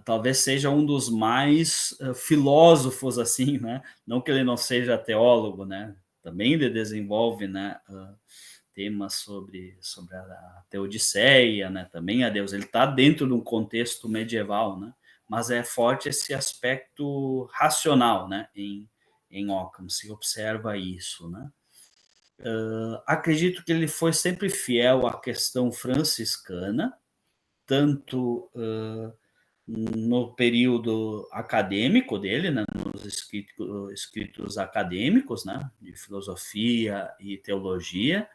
Talvez seja um dos mais filósofos, assim, né? Não que ele não seja teólogo, né? Também ele desenvolve, né? Temas sobre a Teodiceia, né? Também a Deus. Ele está dentro de um contexto medieval, né? Mas é forte esse aspecto racional, né? Em Ockham se observa isso, né? Acredito que ele foi sempre fiel à questão franciscana, tanto no período acadêmico dele, né, nos escritos acadêmicos, né, de filosofia e teologia,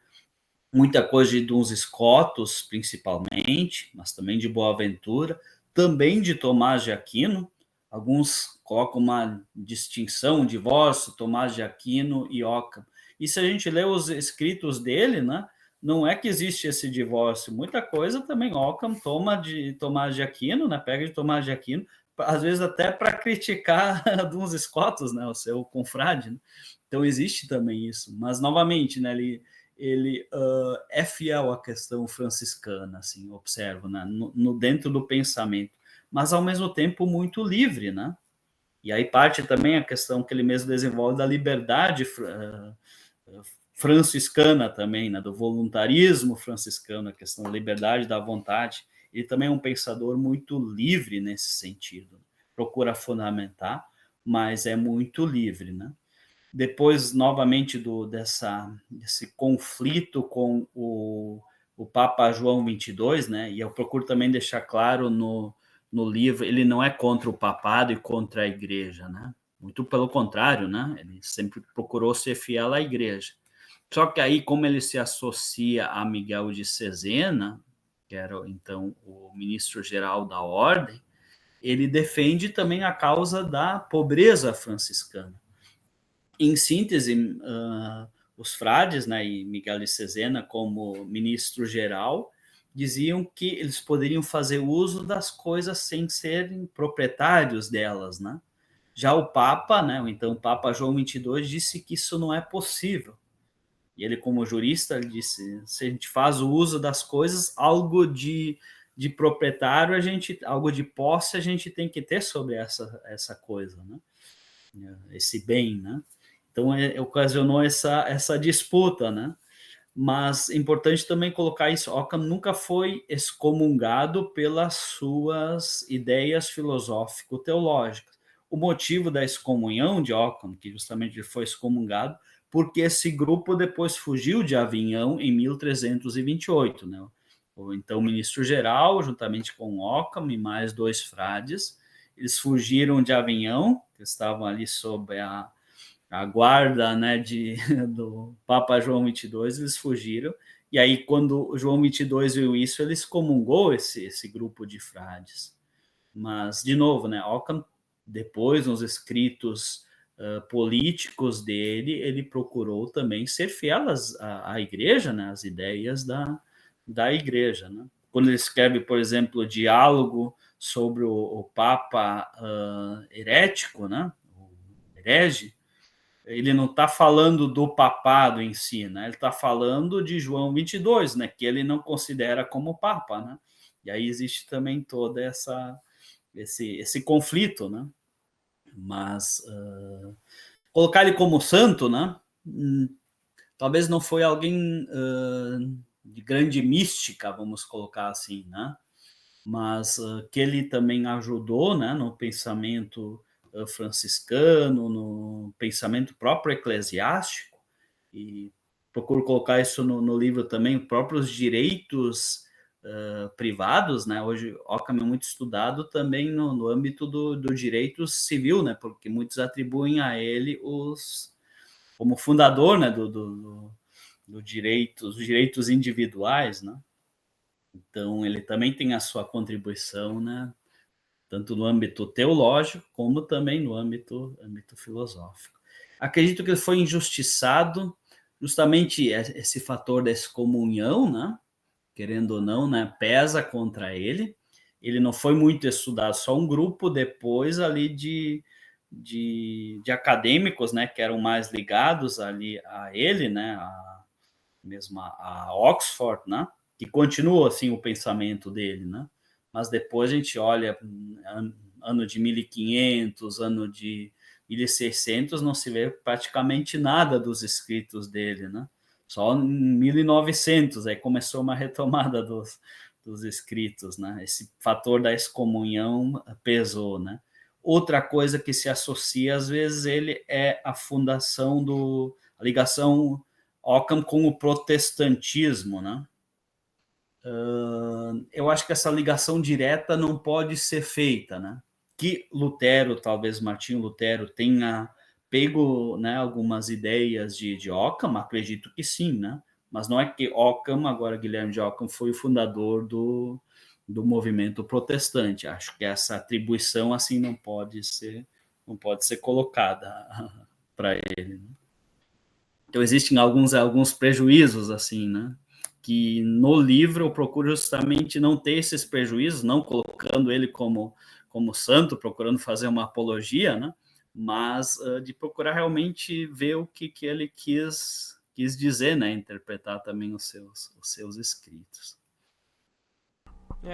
muita coisa de uns escotos, principalmente, mas também de Boaventura, também de Tomás de Aquino. Alguns colocam uma distinção, um divórcio, Tomás de Aquino e Ockham. E se a gente lê os escritos dele, né, não é que existe esse divórcio. Muita coisa também Ockham toma de Tomás de Aquino, né, pega de Tomás de Aquino, às vezes até para criticar uns escotos, né, o seu confrade. Né? Então existe também isso. Mas, novamente, né, ele é fiel à questão franciscana, assim, observo, né? Dentro do pensamento, mas ao mesmo tempo muito livre, né? E aí parte também a questão que ele mesmo desenvolve da liberdade franciscana também, né? Do voluntarismo franciscano, a questão da liberdade da vontade. Ele também é um pensador muito livre nesse sentido. Procura fundamentar, mas é muito livre, né? Depois, novamente, desse conflito com o Papa João 22, né? E eu procuro também deixar claro no livro, ele não é contra o papado e contra a igreja, né? Muito pelo contrário, né? Ele sempre procurou ser fiel à igreja. Só que aí, como ele se associa a Miguel de Cesena, que era então o ministro-geral da ordem, ele defende também a causa da pobreza franciscana. Em síntese, os frades, né, e Miguel de Cesena como ministro-geral, diziam que eles poderiam fazer uso das coisas sem serem proprietários delas, né? Já o Papa, né, então o Papa João 22 disse que isso não é possível. E ele, como jurista, ele disse: se a gente faz o uso das coisas, algo de proprietário, algo de posse, a gente tem que ter sobre essa coisa, né? Esse bem, né? Então, ocasionou essa disputa, né? Mas é importante também colocar isso, Ockham nunca foi excomungado pelas suas ideias filosófico-teológicas. O motivo da excomunhão de Ockham, que justamente ele foi excomungado, porque esse grupo depois fugiu de Avignon em 1328, né? Então, o ministro-geral, juntamente com Ockham e mais 2 frades, eles fugiram de Avignon, que estavam ali sob a guarda, né, do Papa João 22, eles fugiram. E aí, quando o João 22 viu isso, ele excomungou esse grupo de frades. Mas, de novo, né, Ockham, depois, nos escritos políticos dele, ele procurou também ser fiel à igreja, né, às ideias da igreja. Né? Quando ele escreve, por exemplo, o diálogo sobre o Papa herético, né, o herege, ele não está falando do papado em si, né? Ele está falando de João 22, né? Que ele não considera como papa, né? E aí existe também todo esse conflito, né? Mas colocar ele como santo, né? Talvez não foi alguém de grande mística, vamos colocar assim, né? Mas que ele também ajudou, né? No pensamento franciscano, no pensamento próprio eclesiástico, e procuro colocar isso no livro também, próprios direitos privados, né? Hoje Occam é muito estudado também no âmbito do direito civil, né? Porque muitos atribuem a ele como fundador, né? Dos direitos individuais, né? Então ele também tem a sua contribuição, né? Tanto no âmbito teológico como também no âmbito filosófico. Acredito que ele foi injustiçado justamente esse fator da excomunhão, né? Querendo ou não, né, pesa contra ele. Ele não foi muito estudado, só um grupo depois ali de acadêmicos, né, que eram mais ligados ali a ele, né, mesmo a Oxford, né, que continua assim o pensamento dele, né, mas depois a gente olha ano de 1500, ano de 1600, não se vê praticamente nada dos escritos dele, né, só em 1900 aí começou uma retomada dos escritos, né, esse fator da excomunhão pesou, né. Outra coisa que se associa às vezes ele é a fundação a ligação Occam com o protestantismo, né? Eu acho que essa ligação direta não pode ser feita, né? Que Lutero, talvez Martinho Lutero, tenha pego, né, algumas ideias de Occam, acredito que sim, né? Mas não é que Occam, agora Guilherme de Occam, foi o fundador do movimento protestante. Acho que essa atribuição assim não pode ser colocada para ele. Né? Então existem alguns prejuízos assim, né? Que no livro eu procuro justamente não ter esses prejuízos, não colocando ele como santo, procurando fazer uma apologia, né? Mas de procurar realmente ver o que ele quis dizer, né? Interpretar também os seus escritos.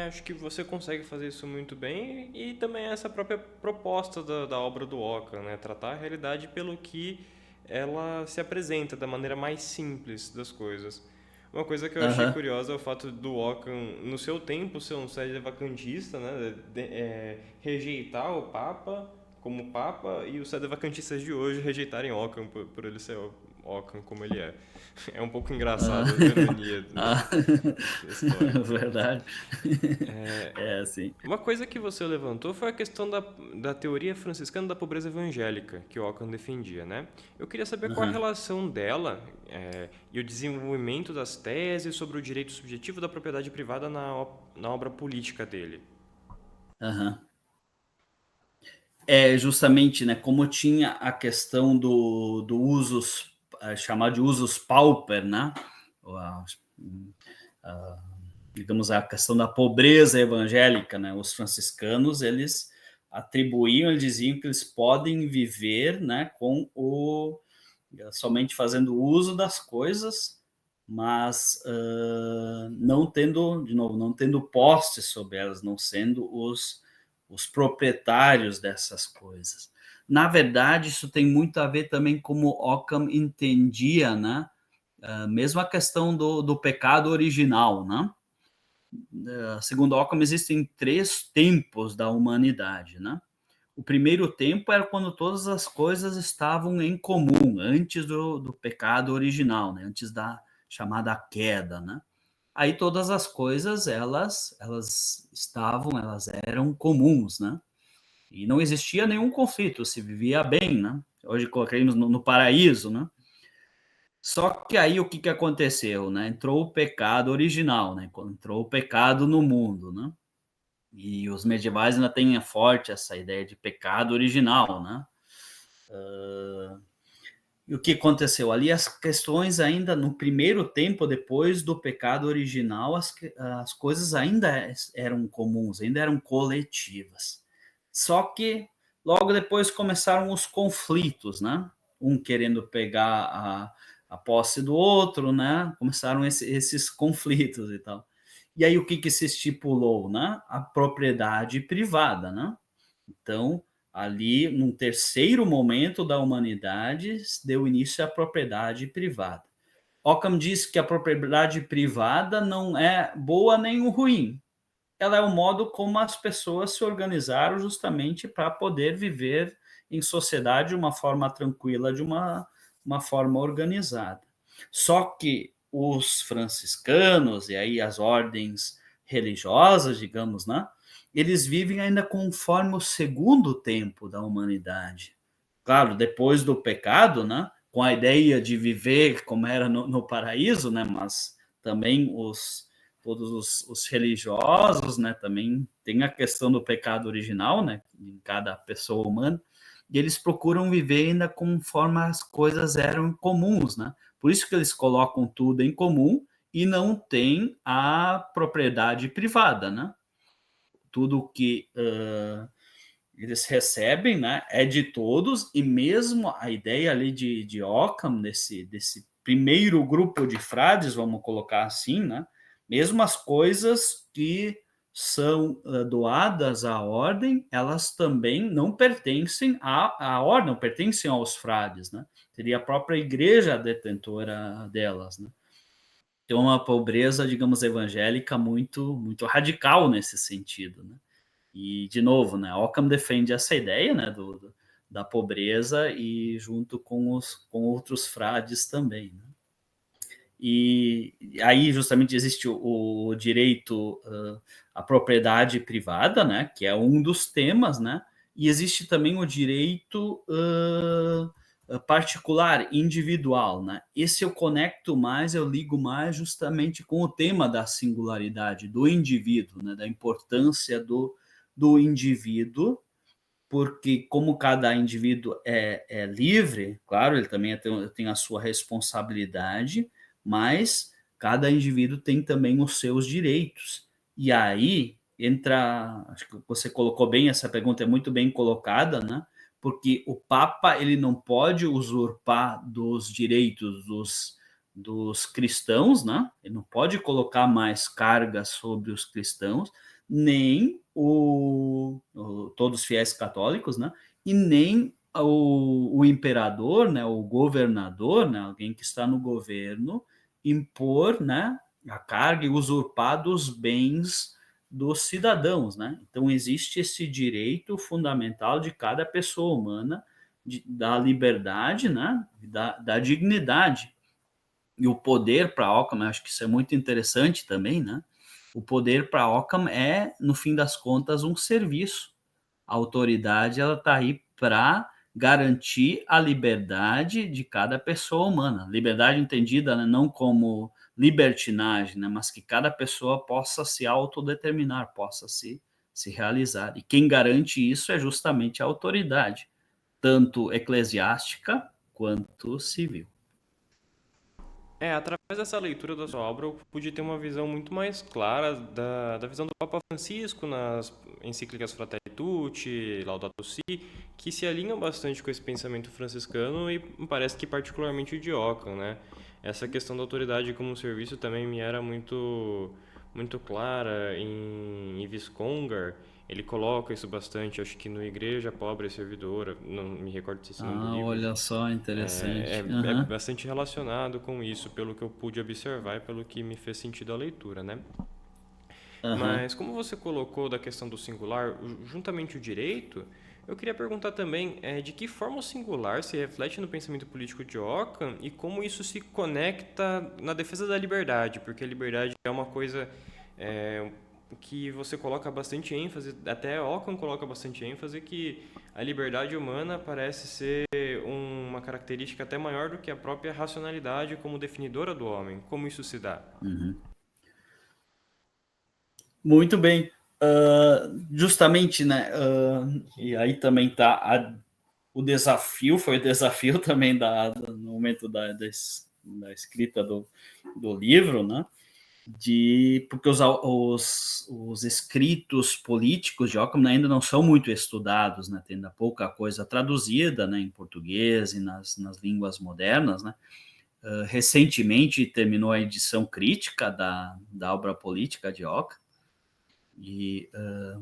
Acho que você consegue fazer isso muito bem e também essa própria proposta da obra do Occam, né? Tratar a realidade pelo que ela se apresenta, da maneira mais simples das coisas. Uma coisa que eu achei Aham. curiosa é o fato do Occam, no seu tempo, ser um sedevacantista, né? Rejeitar o Papa como Papa e os sedevacantistas de hoje rejeitarem Occam por ele ser Occam como ele é. É um pouco engraçado a ironia Ah, da história. verdade. É assim. Uma coisa que você levantou foi a questão da teoria franciscana da pobreza evangélica, que o Ockham defendia, né? Eu queria saber qual a Aham. relação dela e o desenvolvimento das teses sobre o direito subjetivo da propriedade privada na obra política dele. Aham. Justamente, né, como tinha a questão do usos, chamado de usos pauper, né, ou a- digamos, a questão da pobreza evangélica, né, os franciscanos, eles atribuíam, eles diziam que eles podem viver, né, somente fazendo uso das coisas, mas não tendo, de novo, não tendo posse sobre elas, não sendo os proprietários dessas coisas. Na verdade, isso tem muito a ver também como Occam entendia, né? Mesmo a questão do pecado original, né? Segundo Occam, existem 3 tempos da humanidade, né? O primeiro tempo era quando todas as coisas estavam em comum, antes do pecado original, né? Antes da chamada queda, né? Aí todas as coisas, elas eram comuns, né? E não existia nenhum conflito, se vivia bem, né? Hoje colocaríamos no paraíso, né? Só que aí o que aconteceu, né? Entrou o pecado original, né? Entrou o pecado no mundo, né? E os medievais ainda têm forte essa ideia de pecado original, né? E o que aconteceu ali? As questões ainda no primeiro tempo, depois do pecado original, as coisas ainda eram comuns, ainda eram coletivas. Só que logo depois começaram os conflitos, né? Um querendo pegar a posse do outro, né? Começaram esses conflitos e tal. E aí o que se estipulou, né? A propriedade privada, né? Então, ali, num terceiro momento da humanidade, deu início à propriedade privada. Occam diz que a propriedade privada não é boa nem ruim. Ela é o modo como as pessoas se organizaram justamente para poder viver em sociedade de uma forma tranquila, de uma forma organizada. Só que os franciscanos e aí as ordens religiosas, digamos, né? Eles vivem ainda conforme o segundo tempo da humanidade. Claro, depois do pecado, né? Com a ideia de viver como era no paraíso, né? Mas também todos os religiosos, né? Também tem a questão do pecado original, né? Em cada pessoa humana. E eles procuram viver ainda conforme as coisas eram comuns, né? Por isso que eles colocam tudo em comum e não tem a propriedade privada, né? Tudo que eles recebem, né, é de todos, e mesmo a ideia ali de Ockham, desse primeiro grupo de frades, vamos colocar assim, né, mesmo as coisas que são doadas à ordem, elas também não pertencem à ordem, não pertencem aos frades, né? Seria a própria igreja a detentora delas, né? Tem uma pobreza, digamos, evangélica muito radical nesse sentido, né? E, de novo, né, Ockham defende essa ideia, né, da pobreza e junto com outros frades também, né? E aí justamente existe o direito à propriedade privada, né, que é um dos temas, né, e existe também o direito particular, individual, né. Esse eu conecto mais, eu ligo mais justamente com o tema da singularidade do indivíduo, né, da importância do indivíduo, porque como cada indivíduo é livre, claro, ele também tem a sua responsabilidade, mas cada indivíduo tem também os seus direitos. E aí entra, acho que você colocou bem, essa pergunta é muito bem colocada, né? Porque o Papa ele não pode usurpar dos direitos dos cristãos, né? Ele não pode colocar mais cargas sobre os cristãos, nem todos os fiéis católicos, né? E nem o imperador, né? O governador, né? Alguém que está no governo, impor, né? A carga e usurpar dos bens dos cidadãos, né? Então existe esse direito fundamental de cada pessoa humana da liberdade, né? Da dignidade. E o poder para Ockham, eu acho que isso é muito interessante também, né? O poder para Ockham é, no fim das contas, um serviço. A autoridade ela está aí para garantir a liberdade de cada pessoa humana. Liberdade entendida, né, não como libertinagem, né, mas que cada pessoa possa se autodeterminar, possa se realizar. E quem garante isso é justamente a autoridade, tanto eclesiástica quanto civil. Através dessa leitura da sua obra, eu pude ter uma visão muito mais clara da visão do Papa Francisco nas encíclicas Fratelli Tutti, Laudato Si, que se alinham bastante com esse pensamento franciscano e parece que particularmente o de Ockham, né? Essa questão da autoridade como serviço também me era muito clara em Yves Congar. Ele coloca isso bastante, acho que no Igreja Pobre e Servidora, não me recordo se esse é o nome do Ah, livro, olha só, interessante. é Aham, bastante relacionado com isso, pelo que eu pude observar e pelo que me fez sentido a leitura, né? aham. Mas como você colocou da questão do singular, juntamente o direito, eu queria perguntar também de que forma o singular se reflete no pensamento político de Ockham e como isso se conecta na defesa da liberdade, porque a liberdade é uma coisa é, que você coloca bastante ênfase, até Ockham coloca bastante ênfase, que a liberdade humana parece ser uma característica até maior do que a própria racionalidade como definidora do homem. Como isso se dá? Uhum. Muito bem. Justamente, né? E aí também está o desafio, foi o desafio também no momento da escrita do livro, né? Porque os escritos políticos de Ockham ainda não são muito estudados, né? Tem ainda pouca coisa traduzida, né, em português e nas línguas modernas, né? Recentemente terminou a edição crítica da obra política de Ockham,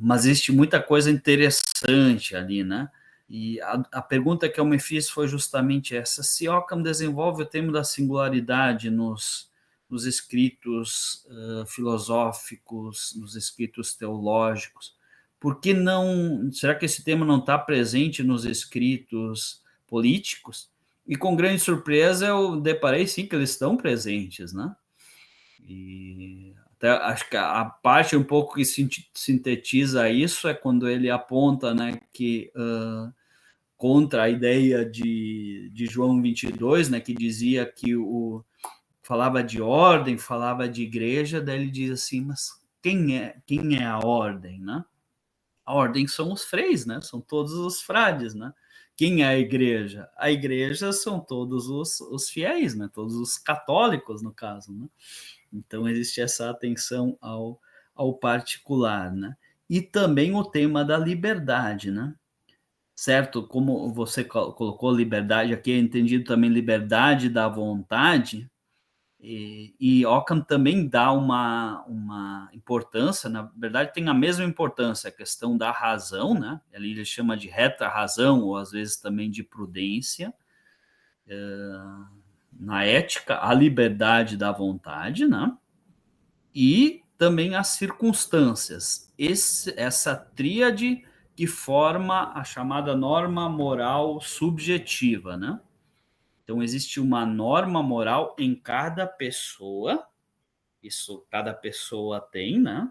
mas existe muita coisa interessante ali, né? E a pergunta que eu me fiz foi justamente essa: se Ockham desenvolve o tema da singularidade nos escritos filosóficos, nos escritos teológicos, por que não? Será que esse tema não está presente nos escritos políticos? E com grande surpresa eu deparei sim que eles estão presentes, né? E Até acho que a parte um pouco que sintetiza isso é quando ele aponta, né, que contra a ideia de João 22, né, que dizia que falava de ordem, falava de igreja, daí ele diz assim, mas quem é a ordem, né? A ordem são os freis, né? São todos os frades, né? Quem é a igreja? A igreja são todos os fiéis, né? Todos os católicos, no caso, né? Então existe essa atenção ao particular, né? E também o tema da liberdade, né? Certo? Como você colocou liberdade aqui, é entendido também liberdade da vontade, e Ockham também dá uma importância, na verdade tem a mesma importância, a questão da razão, né? Ali ele chama de reta razão, ou às vezes também de prudência, na ética, a liberdade da vontade, né? E também as circunstâncias. Essa tríade que forma a chamada norma moral subjetiva, né? Então, existe uma norma moral em cada pessoa, isso cada pessoa tem, né?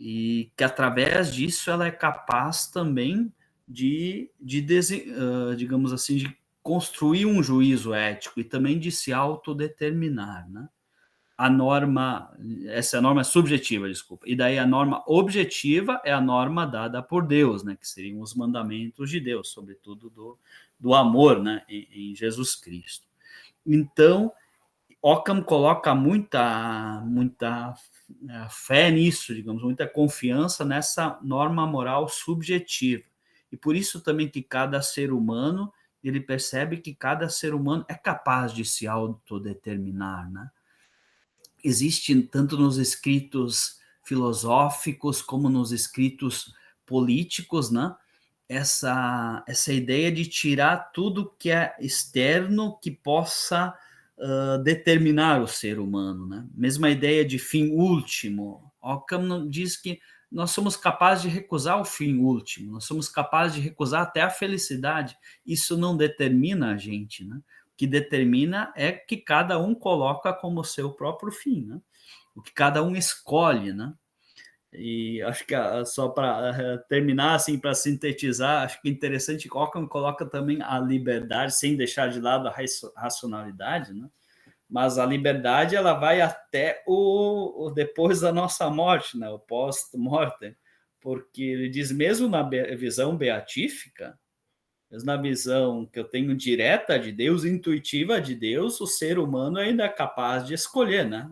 E que através disso ela é capaz também digamos assim, de construir um juízo ético e também de se autodeterminar, né? A norma, essa norma é subjetiva, desculpa, e daí a norma objetiva é a norma dada por Deus, né, que seriam os mandamentos de Deus, sobretudo do amor, né, em Jesus Cristo. Então, Ockham coloca muita fé nisso, digamos, muita confiança nessa norma moral subjetiva. E por isso também que cada ser humano, ele percebe que cada ser humano é capaz de se autodeterminar, né? Existe tanto nos escritos filosóficos como nos escritos políticos, né? Essa ideia de tirar tudo que é externo que possa determinar o ser humano, né? Mesma ideia de fim último. Ockham diz que nós somos capazes de recusar o fim último, nós somos capazes de recusar até a felicidade. Isso não determina a gente, né? O que determina é que cada um coloca como seu próprio fim, né? O que cada um escolhe, né? E acho que só para terminar, assim, para sintetizar, acho que é interessante que Ockham coloca também a liberdade, sem deixar de lado a racionalidade, né? Mas a liberdade ela vai até o depois da nossa morte, né? O post-mortem, porque ele diz mesmo na visão beatífica, mesmo na visão que eu tenho direta de Deus, intuitiva de Deus, o ser humano ainda é capaz de escolher, né?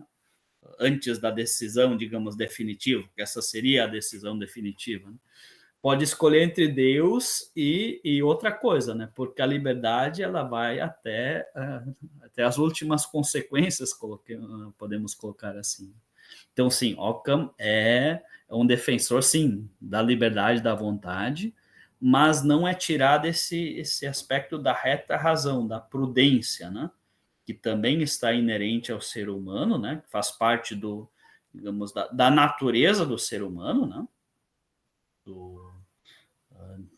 Antes da decisão, digamos, definitiva, que essa seria a decisão definitiva, né? Pode escolher entre Deus e outra coisa, né? Porque a liberdade ela vai até as últimas consequências, podemos colocar assim. Então, sim, Ockham é um defensor, sim, da liberdade da vontade, mas não é tirado esse aspecto da reta razão, da prudência, né? Que também está inerente ao ser humano, né? Faz parte digamos, da natureza do ser humano, né?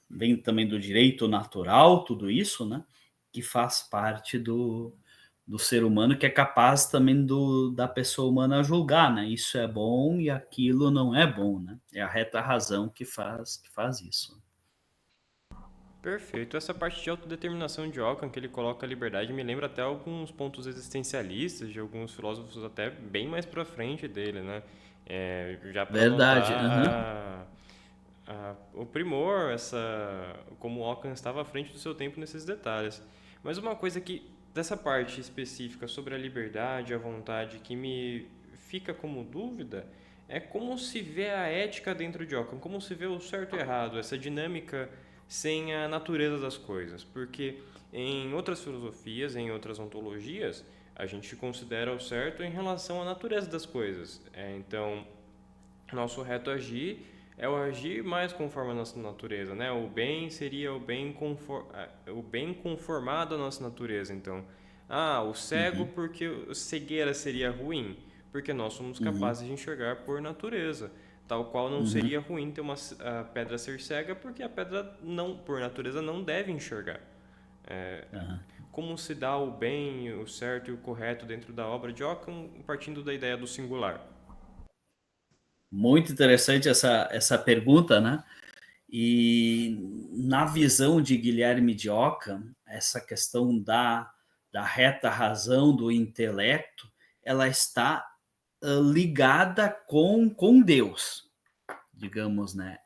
Vem também do direito natural, tudo isso, né? Que faz parte do ser humano, que é capaz também da pessoa humana julgar, né? Isso é bom e aquilo não é bom, né? É a reta razão que faz isso. Perfeito. Essa parte de autodeterminação de Ockham, que ele coloca a liberdade, me lembra até alguns pontos existencialistas de alguns filósofos até bem mais para frente dele, né? Já para Verdade. Uhum. notar o primor, como Ockham estava à frente do seu tempo nesses detalhes. Mas uma coisa que, dessa parte específica sobre a liberdade, a vontade, que me fica como dúvida, é como se vê a ética dentro de Ockham, como se vê o certo e errado, essa dinâmica sem a natureza das coisas. Porque em outras filosofias, em outras ontologias, a gente considera o certo em relação à natureza das coisas. Então, nosso reto agir é o agir mais conforme a nossa natureza, né? O bem seria o bem conformado à nossa natureza. Então, o cego Uhum. porque cegueira seria ruim, porque nós somos Uhum. capazes de enxergar por natureza. Tal qual não Uhum. seria ruim ter a pedra ser cega, porque a pedra não, por natureza, não deve enxergar. Uhum. Como se dá o bem, o certo e o correto dentro da obra de Ockham, partindo da ideia do singular? Muito interessante essa pergunta, né? E na visão de Guilherme de Ockham, essa questão da reta razão, do intelecto, ela está ligada com Deus, digamos, né?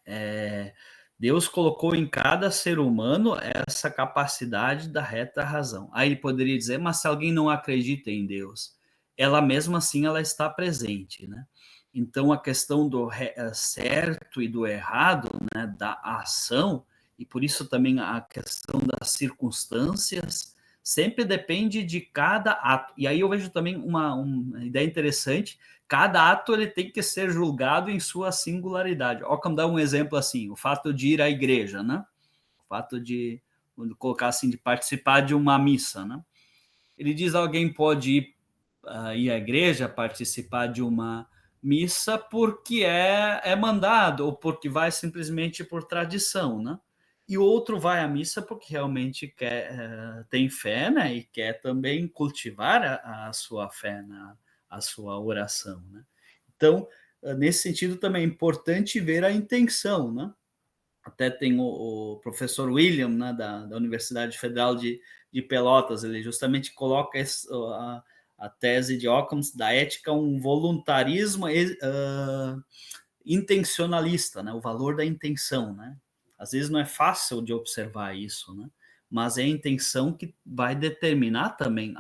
Deus colocou em cada ser humano essa capacidade da reta razão. Aí ele poderia dizer, mas se alguém não acredita em Deus, ela mesma assim ela está presente, né? Então a questão do certo e do errado, né, da ação, e por isso também a questão das circunstâncias, sempre depende de cada ato. E aí eu vejo também uma ideia interessante, cada ato ele tem que ser julgado em sua singularidade. Ockham dá um exemplo assim, o fato de ir à igreja, né? O fato de, vamos colocar assim, de participar de uma missa, né? Ele diz alguém pode ir à igreja, participar de uma missa porque é mandado, ou porque vai simplesmente por tradição, né? E o outro vai à missa porque realmente tem fé, né? E quer também cultivar a sua fé, a sua oração, né? Então, nesse sentido também é importante ver a intenção, né? Até tem o professor William, né, da Universidade Federal de Pelotas, ele justamente coloca a tese de Ockham da ética um voluntarismo intencionalista, né, o valor da intenção, né? Às vezes não é fácil de observar isso, né? Mas é a intenção que vai determinar também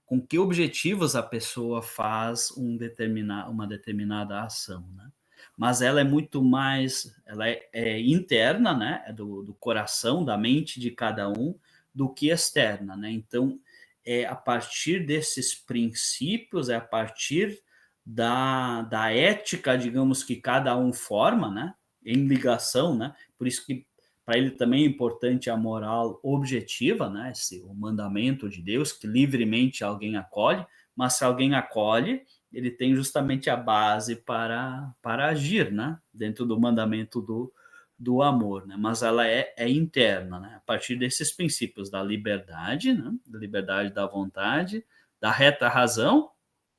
com que objetivos a pessoa faz uma determinada ação, né? Mas ela é muito mais, ela é interna, né? É do coração, da mente de cada um, do que externa, né? Então, é a partir desses princípios, é a partir da ética, digamos, que cada um forma, né? Em ligação, né? Por isso que para ele também é importante a moral objetiva, né? O mandamento de Deus, que livremente alguém acolhe, mas se alguém acolhe, ele tem justamente a base para agir, né? Dentro do mandamento do amor, né? Mas ela é interna, né? A partir desses princípios da liberdade, né? Da liberdade da vontade, da reta razão,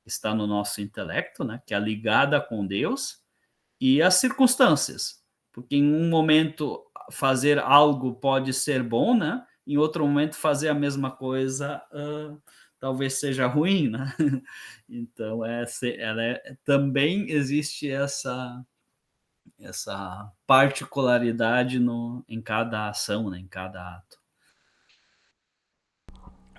que está no nosso intelecto, né? Que é ligada com Deus, e as circunstâncias, porque em um momento fazer algo pode ser bom, né? Em outro momento fazer a mesma coisa talvez seja ruim, né? Então também existe essa particularidade em cada ação, né? Em cada ato.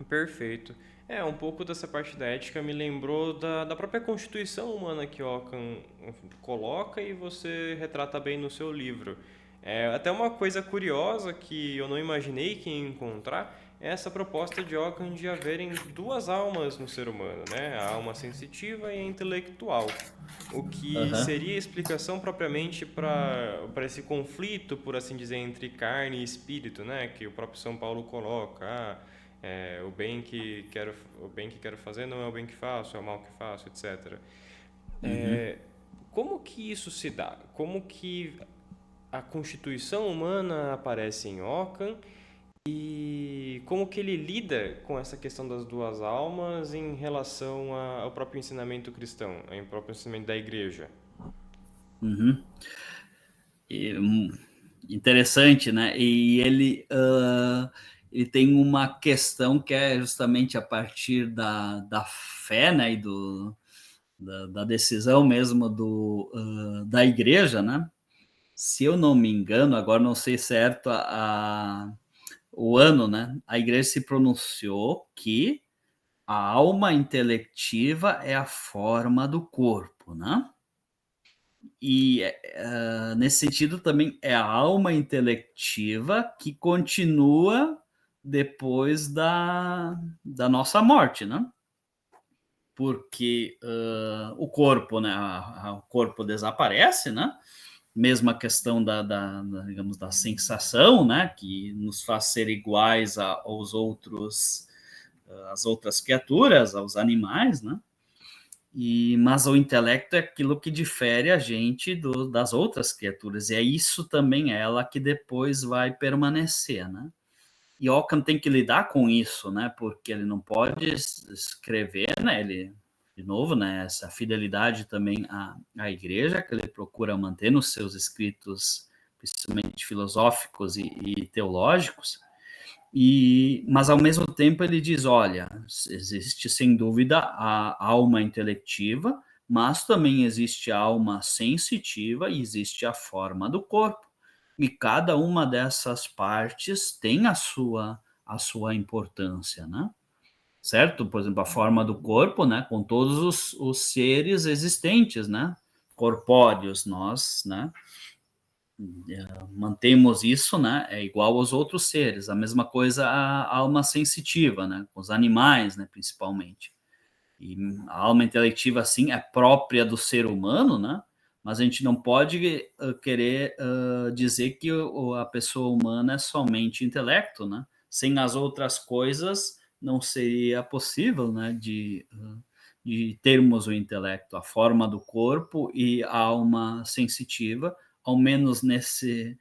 Perfeito. Um pouco dessa parte da ética me lembrou da própria constituição humana que Ockham coloca e você retrata bem no seu livro. Até uma coisa curiosa que eu não imaginei que ia encontrar é essa proposta de Ockham de haverem duas almas no ser humano, né? A alma sensitiva e a intelectual. O que Uhum. seria a explicação propriamente para esse conflito, por assim dizer, entre carne e espírito, né? Que o próprio São Paulo coloca. O bem que quero fazer não é o bem que faço, é o mal que faço, etc. Uhum. Como que isso se dá? Como que a constituição humana aparece em Ockham e como que ele lida com essa questão das duas almas em relação ao próprio ensinamento cristão, ao próprio ensinamento da igreja? Uhum. E, interessante, né? E ele tem uma questão que é justamente a partir da fé, né? E da decisão mesmo da igreja, né? Se eu não me engano, agora não sei certo o ano, né? A igreja se pronunciou que a alma intelectiva é a forma do corpo, né? E nesse sentido também é a alma intelectiva que continua depois da nossa morte, né? Porque o corpo, né? O corpo desaparece, né? Mesma questão digamos, da sensação, né? Que nos faz ser iguais aos outros, às outras criaturas, aos animais, né? Mas o intelecto é aquilo que difere a gente das outras criaturas, e é isso também ela que depois vai permanecer, né? E Ockham tem que lidar com isso, né? Porque ele não pode escrever, né? Ele de novo, né, essa fidelidade também à igreja, que ele procura manter nos seus escritos, principalmente filosóficos e teológicos, mas ao mesmo tempo ele diz, olha, existe sem dúvida a alma intelectiva, mas também existe a alma sensitiva e existe a forma do corpo. E cada uma dessas partes tem a sua importância, né? Certo? Por exemplo, a forma do corpo, né? Com todos os seres existentes, né? Corpóreos, nós, né? Mantemos isso, né? É igual aos outros seres. A mesma coisa a alma sensitiva, né? Com os animais, né? Principalmente. E a alma intelectiva, assim, é própria do ser humano, né? Mas a gente não pode querer dizer que a pessoa humana é somente intelecto, né? Sem as outras coisas, não seria possível, né? De termos o intelecto, a forma do corpo e a alma sensitiva, ao menos nesse,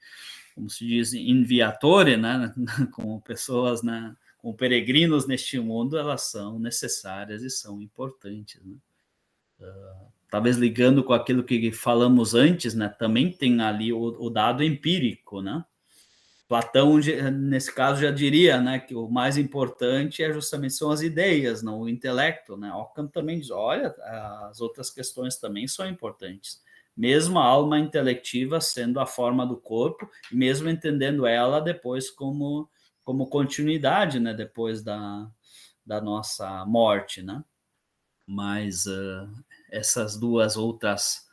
como se diz, in viatore, né? Com pessoas, né? Com peregrinos neste mundo, elas são necessárias e são importantes, né? Talvez ligando com aquilo que falamos antes, né? Também tem ali o dado empírico, né? Platão, nesse caso, já diria, né, que o mais importante justamente são as ideias, não o intelecto, né? Ockham também diz, olha, as outras questões também são importantes. Mesmo a alma intelectiva sendo a forma do corpo, mesmo entendendo ela depois como continuidade, né, depois da nossa morte, né? Mas essas duas outras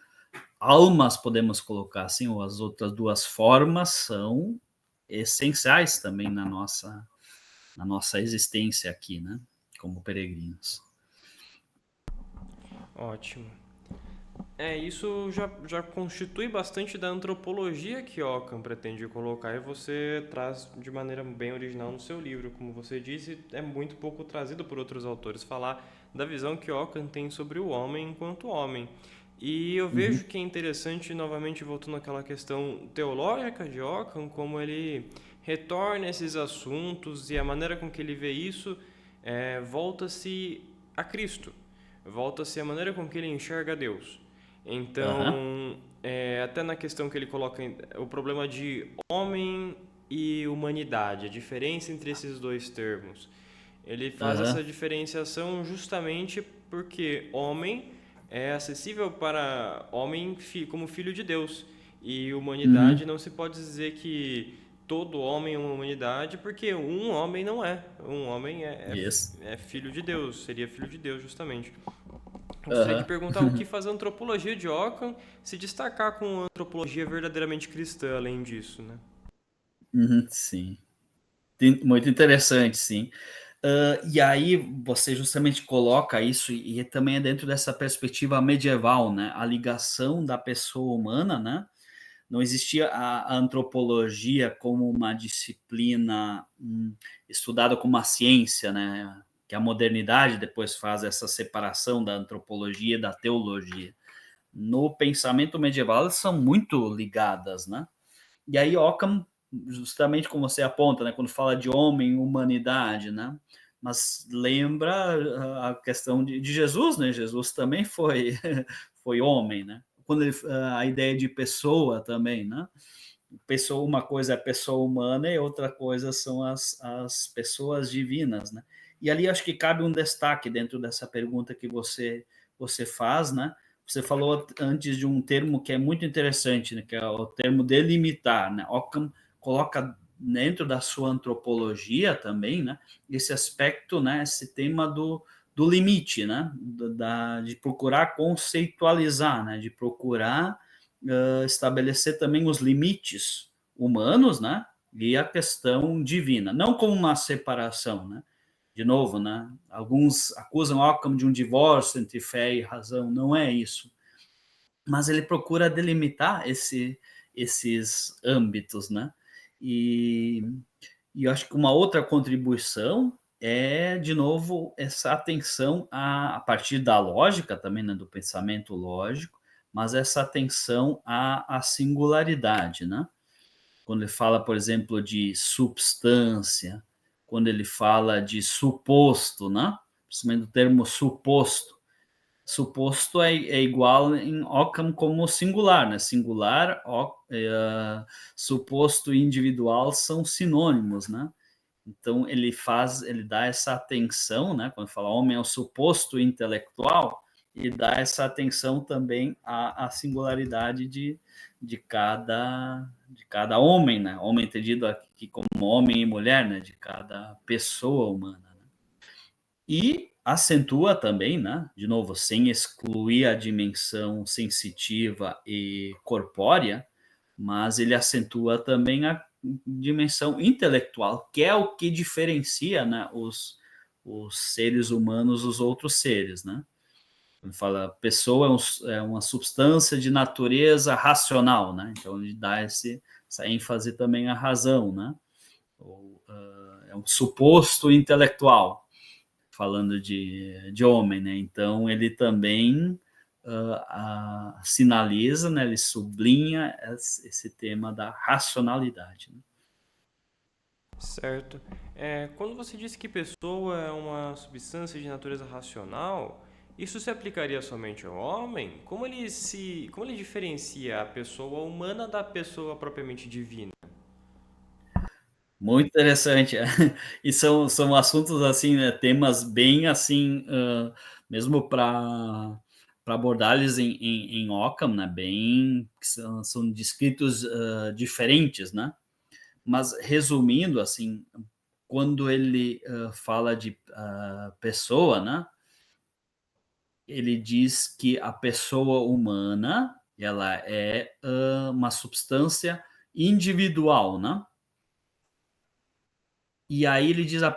almas, podemos colocar assim, ou as outras duas formas são essenciais também na nossa existência aqui, né? Como peregrinos. Ótimo. Isso já constitui bastante da antropologia que Ockham pretende colocar e você traz de maneira bem original no seu livro. Como você disse, é muito pouco trazido por outros autores falar da visão que Ockham tem sobre o homem enquanto homem. E eu vejo que é interessante, novamente voltando àquela questão teológica de Ockham, como ele retorna esses assuntos e a maneira com que ele vê isso volta-se a Cristo, volta-se a maneira com que ele enxerga Deus. Então, até na questão que ele coloca o problema de homem e humanidade, a diferença entre esses dois termos. Ele faz essa diferenciação justamente porque homem é acessível para homem como filho de Deus. E humanidade não se pode dizer que todo homem é uma humanidade, porque um homem não é. Um homem Yes. é filho de Deus, seria filho de Deus justamente. Gostaria de perguntar o que faz a antropologia de Ockham se destacar com uma antropologia verdadeiramente cristã, além disso, né? Sim. Muito interessante, sim. E aí você justamente coloca isso, e também é dentro dessa perspectiva medieval, né? A ligação da pessoa humana, né? Não existia a antropologia como uma disciplina estudada como uma ciência, né? Que a modernidade depois faz essa separação da antropologia e da teologia. No pensamento medieval, elas são muito ligadas, né? E aí Ockham, justamente como você aponta, né? Quando fala de homem, humanidade, né? Mas lembra a questão de Jesus, né? Jesus também foi foi homem, né? Quando a ideia de pessoa também, né? Pessoa, uma coisa é a pessoa humana e outra coisa são as pessoas divinas, né? E ali acho que cabe um destaque dentro dessa pergunta que você faz, né? Você falou antes de um termo que é muito interessante, né? Que é o termo delimitar, né? Ockham coloca dentro da sua antropologia também, né? Esse aspecto, né? Esse tema do limite, né? De procurar conceitualizar, né? De procurar estabelecer também os limites humanos, né? E a questão divina, não como uma separação, né? De novo, né? Alguns acusam Ockham de um divórcio entre fé e razão, não é isso. Mas ele procura delimitar esses âmbitos, né? E, e eu acho que uma outra contribuição é, de novo, essa atenção a partir da lógica também, né, do pensamento lógico, mas essa atenção à singularidade, né? Quando ele fala, por exemplo, de substância, quando ele fala de suposto, né? Principalmente o termo suposto. suposto é igual em Occam como singular, né? Singular, suposto e individual são sinônimos, né? Então ele dá essa atenção, né? Quando fala homem é o suposto intelectual, e dá essa atenção também à singularidade de cada homem, né? Homem entendido aqui como homem e mulher, né? De cada pessoa humana. E acentua também, né, de novo, sem excluir a dimensão sensitiva e corpórea, mas ele acentua também a dimensão intelectual, que é o que diferencia, né, os seres humanos dos outros seres, né? Ele fala, pessoa é uma substância de natureza racional, né? Então ele dá essa ênfase também à razão, né? É um suposto intelectual, falando de homem, né? Então ele também sinaliza, né? Ele sublinha esse tema da racionalidade. Né? Certo. Quando você disse que pessoa é uma substância de natureza racional, isso se aplicaria somente ao homem? Como ele diferencia a pessoa humana da pessoa propriamente divina? Muito interessante. E são assuntos assim, né, temas bem assim, mesmo para abordagens em Occam, né, bem que são descritos diferentes, né? Mas resumindo, assim, quando ele fala de pessoa, né? Ele diz que a pessoa humana ela é uma substância individual, né? E aí ele diz a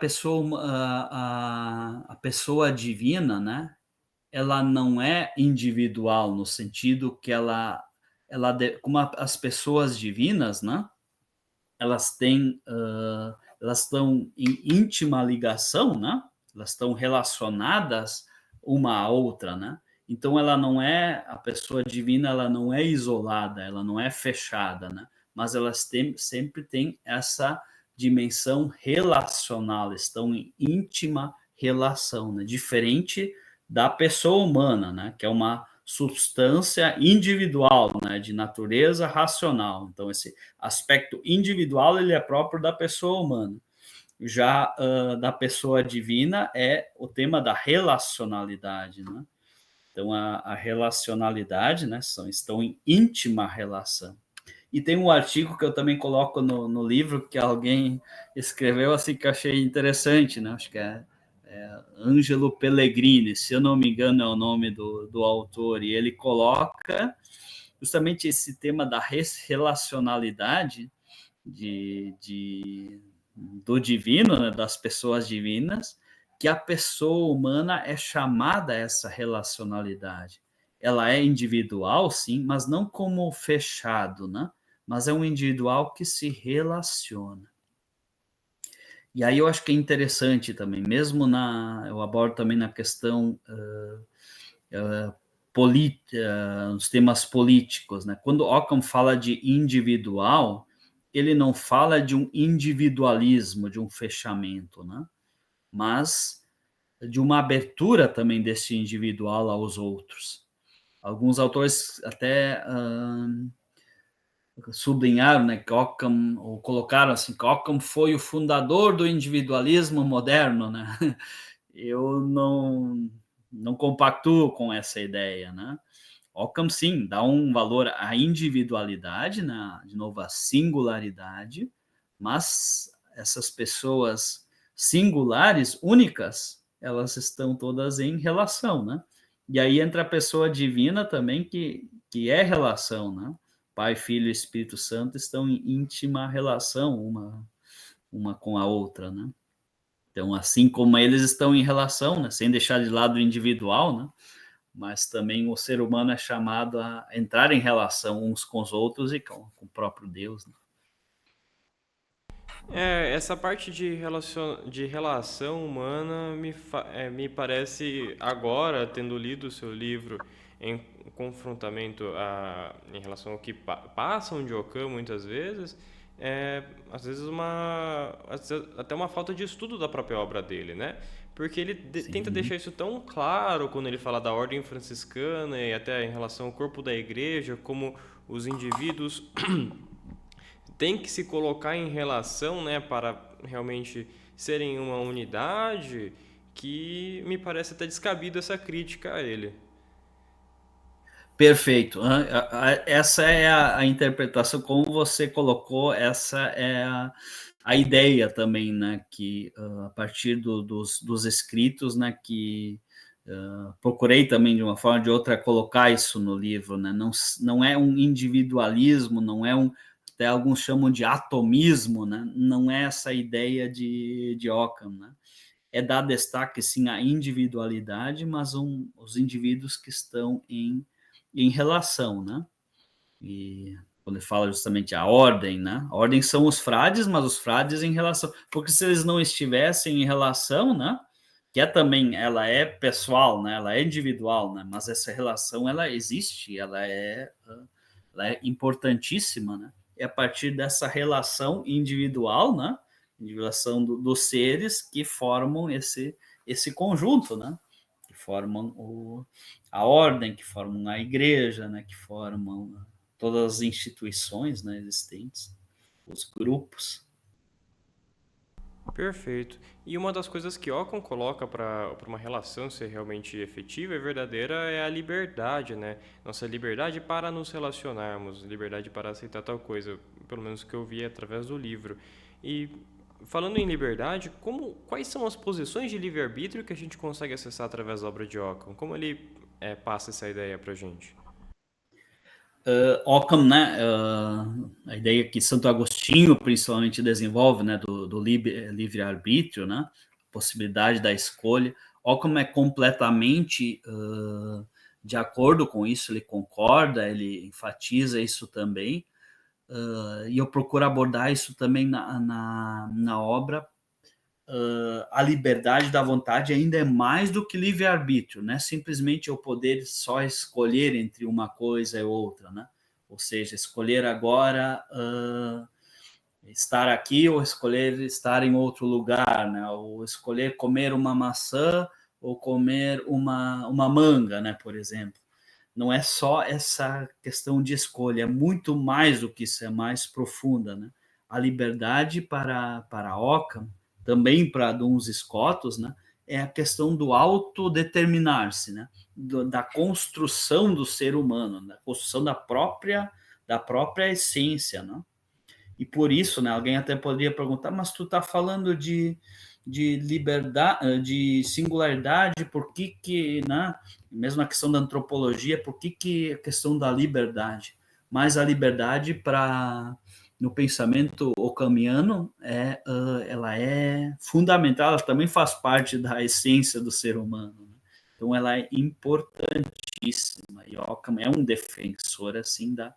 pessoa divina, né? Ela não é individual no sentido que como as pessoas divinas, né? Elas estão em íntima ligação, né? Elas estão relacionadas uma à outra, né? Então ela não é a pessoa divina, ela não é isolada, ela não é fechada, né? Mas sempre tem essa dimensão relacional, estão em íntima relação, né? Diferente da pessoa humana, né? Que é uma substância individual, né? De natureza racional. Então esse aspecto individual ele é próprio da pessoa humana. Já da pessoa divina é o tema da relacionalidade, né? Então a relacionalidade, né, estão em íntima relação. E tem um artigo que eu também coloco no livro que alguém escreveu assim que eu achei interessante, né? Acho que é Ângelo Pellegrini, se eu não me engano é o nome do autor, e ele coloca justamente esse tema da relacionalidade do divino, né, das pessoas divinas, que a pessoa humana é chamada a essa relacionalidade. Ela é individual, sim, mas não como fechado, né? Mas é um individual que se relaciona. E aí eu acho que é interessante também, mesmo eu abordo também na questão os temas políticos, né? Quando Ockham fala de individual, ele não fala de um individualismo, de um fechamento, né? Mas de uma abertura também desse individual aos outros. Alguns autores até sublinharam, né, que Ockham, ou colocaram assim, que Ockham foi o fundador do individualismo moderno, né? Eu não compactuo com essa ideia, né? Ockham, sim, dá um valor à individualidade, né? De novo, à singularidade, mas essas pessoas singulares, únicas, elas estão todas em relação, né? E aí entra a pessoa divina também, que é relação, né? Pai, Filho e Espírito Santo estão em íntima relação uma com a outra, né? Então, assim como eles estão em relação, né? Sem deixar de lado o individual, né? Mas também o ser humano é chamado a entrar em relação uns com os outros e com o próprio Deus. Né? Essa parte de relação humana me parece, agora, tendo lido o seu livro em confrontamento em relação ao que passam de Ockham muitas vezes, às vezes até uma falta de estudo da própria obra dele, né? porque ele tenta sim. deixar isso tão claro quando ele fala da ordem franciscana e até em relação ao corpo da igreja, como os indivíduos têm que se colocar em relação, né, para realmente serem uma unidade, que me parece até descabido essa crítica a ele. Perfeito. Essa é a interpretação, como você colocou, essa é a ideia também, né? Que a partir dos escritos, né? Que procurei também de uma forma ou de outra colocar isso no livro, né? Não é um individualismo, não é até alguns chamam de atomismo, né? Não é essa ideia de Ockham, né? É dar destaque, sim, à individualidade, mas os indivíduos que estão em relação, né? E quando ele fala justamente a ordem, né? A ordem são os frades, mas os frades em relação, porque se eles não estivessem em relação, né? Que é também, ela é pessoal, né? Ela é individual, né? Mas essa relação ela existe, ela é importantíssima, né? É a partir dessa relação individual, né? Individuação dos seres que formam esse conjunto, né? Que formam a ordem, que formam a igreja, né? Que formam todas as instituições, né, existentes, os grupos. Perfeito. E uma das coisas que Ockham coloca para uma relação ser realmente efetiva e verdadeira é a liberdade, né? Nossa liberdade para nos relacionarmos, liberdade para aceitar tal coisa, pelo menos que eu vi através do livro. E falando em liberdade, quais são as posições de livre-arbítrio que a gente consegue acessar através da obra de Ockham? Como ele passa essa ideia para a gente? Ockham, né, a ideia que Santo Agostinho principalmente desenvolve, né, do livre-arbítrio, né, possibilidade da escolha. Ockham é completamente de acordo com isso, ele concorda, ele enfatiza isso também, e eu procuro abordar isso também na obra. A liberdade da vontade ainda é mais do que livre-arbítrio, não é simplesmente eu poder só escolher entre uma coisa e outra, né? Ou seja, escolher agora estar aqui ou escolher estar em outro lugar, né? Ou escolher comer uma maçã ou comer uma manga, né? Por exemplo. Não é só essa questão de escolha, é muito mais do que isso, é mais profunda, né? A liberdade para Ockham, também para Duns Scotus, né? É a questão do autodeterminar-se, né? Da construção do ser humano, da construção da própria essência, né? E por isso, né, alguém até poderia perguntar, mas tu está falando de liberdade, de singularidade, por que, né, mesmo a questão da antropologia, por que a questão da liberdade? Mas a liberdade no pensamento ocamiano ela é fundamental, ela também faz parte da essência do ser humano, né? Então ela é importantíssima, e Ockham é um defensor assim da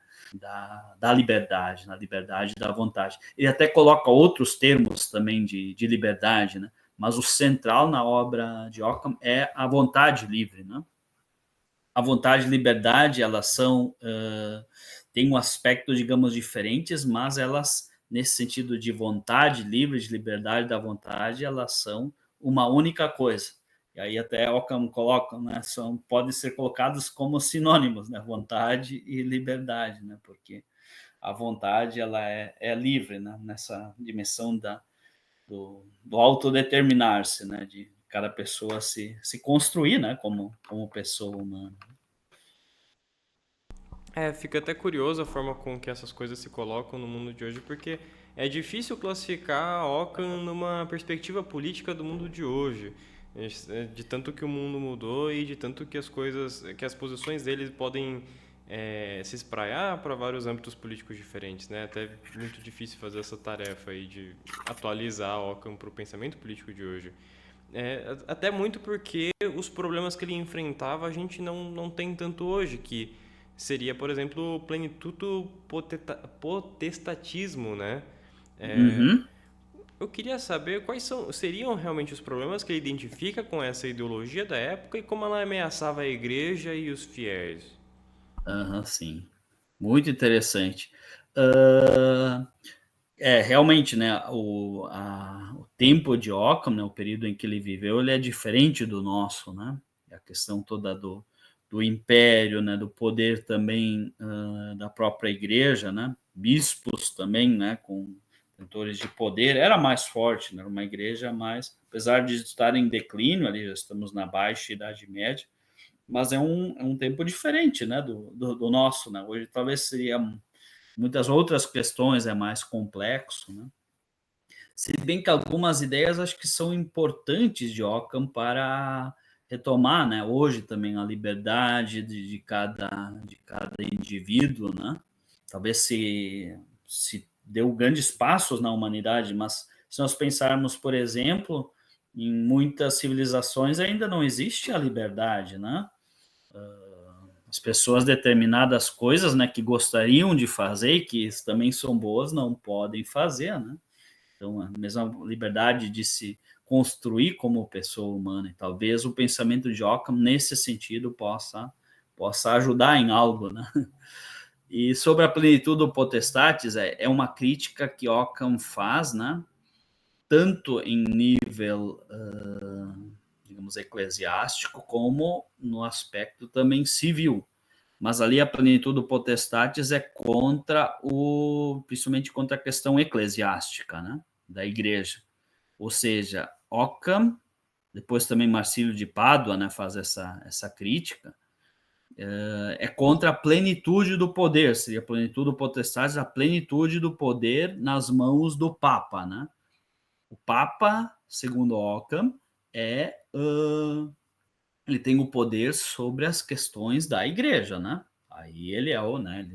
liberdade, na liberdade da vontade. Ele até coloca outros termos também de liberdade, né? Mas o central na obra de Ockham é a vontade livre, né? A vontade e liberdade, elas têm um aspecto, digamos, diferentes, mas elas, nesse sentido de vontade livre, de liberdade da vontade, elas são uma única coisa. E aí até Ockham coloca, né, podem ser colocados como sinônimos, né, vontade e liberdade, né, porque a vontade ela é livre, né, nessa dimensão do autodeterminar-se, né, de cada pessoa se construir, né, como pessoa humana. Fica até curioso a forma com que essas coisas se colocam no mundo de hoje, porque é difícil classificar a Ockham numa perspectiva política do mundo de hoje, de tanto que o mundo mudou e de tanto que que as posições dele podem se espraiar para vários âmbitos políticos diferentes, né? Até muito difícil fazer essa tarefa aí de atualizar a Ockham para o pensamento político de hoje. Até muito porque os problemas que ele enfrentava a gente não tem tanto hoje, que seria, por exemplo, o plenitudo potestatismo, né? Uhum. Eu queria saber seriam realmente os problemas que ele identifica com essa ideologia da época e como ela ameaçava a igreja e os fiéis. Aham, sim. Muito interessante. Hã, realmente, né, tempo de Occam, né, o período em que ele viveu, ele é diferente do nosso, né? A questão toda do império, né, do poder também da própria igreja, né? Bispos também, né, com detentores de poder, era mais forte, né? Era uma igreja mais, apesar de estar em declínio, ali já estamos na baixa Idade Média, mas é um tempo diferente, né, do nosso, né? Hoje talvez seria muitas outras questões, é mais complexo, né? Se bem que algumas ideias acho que são importantes de Ockham para retomar, né, hoje também a liberdade de cada indivíduo, né? Talvez se deu grandes passos na humanidade, mas se nós pensarmos, por exemplo, em muitas civilizações ainda não existe a liberdade, né? As pessoas determinadas coisas, né, que gostariam de fazer e que também são boas, não podem fazer, né? Então, a mesma liberdade de se construir como pessoa humana. E talvez o pensamento de Occam, nesse sentido, possa ajudar em algo, né? E sobre a plenitude do potestatis, é uma crítica que Occam faz, né? Tanto em nível, digamos, eclesiástico, como no aspecto também civil. Mas ali a plenitude do potestatis é principalmente contra a questão eclesiástica, né? Da igreja. Ou seja, Occam, depois também Marcílio de Pádua, né, faz essa crítica, é contra a plenitude do poder, seria a plenitude do potestades, a plenitude do poder nas mãos do Papa, né? O Papa, segundo Occam, ele tem o poder sobre as questões da igreja, né? Aí ele é né?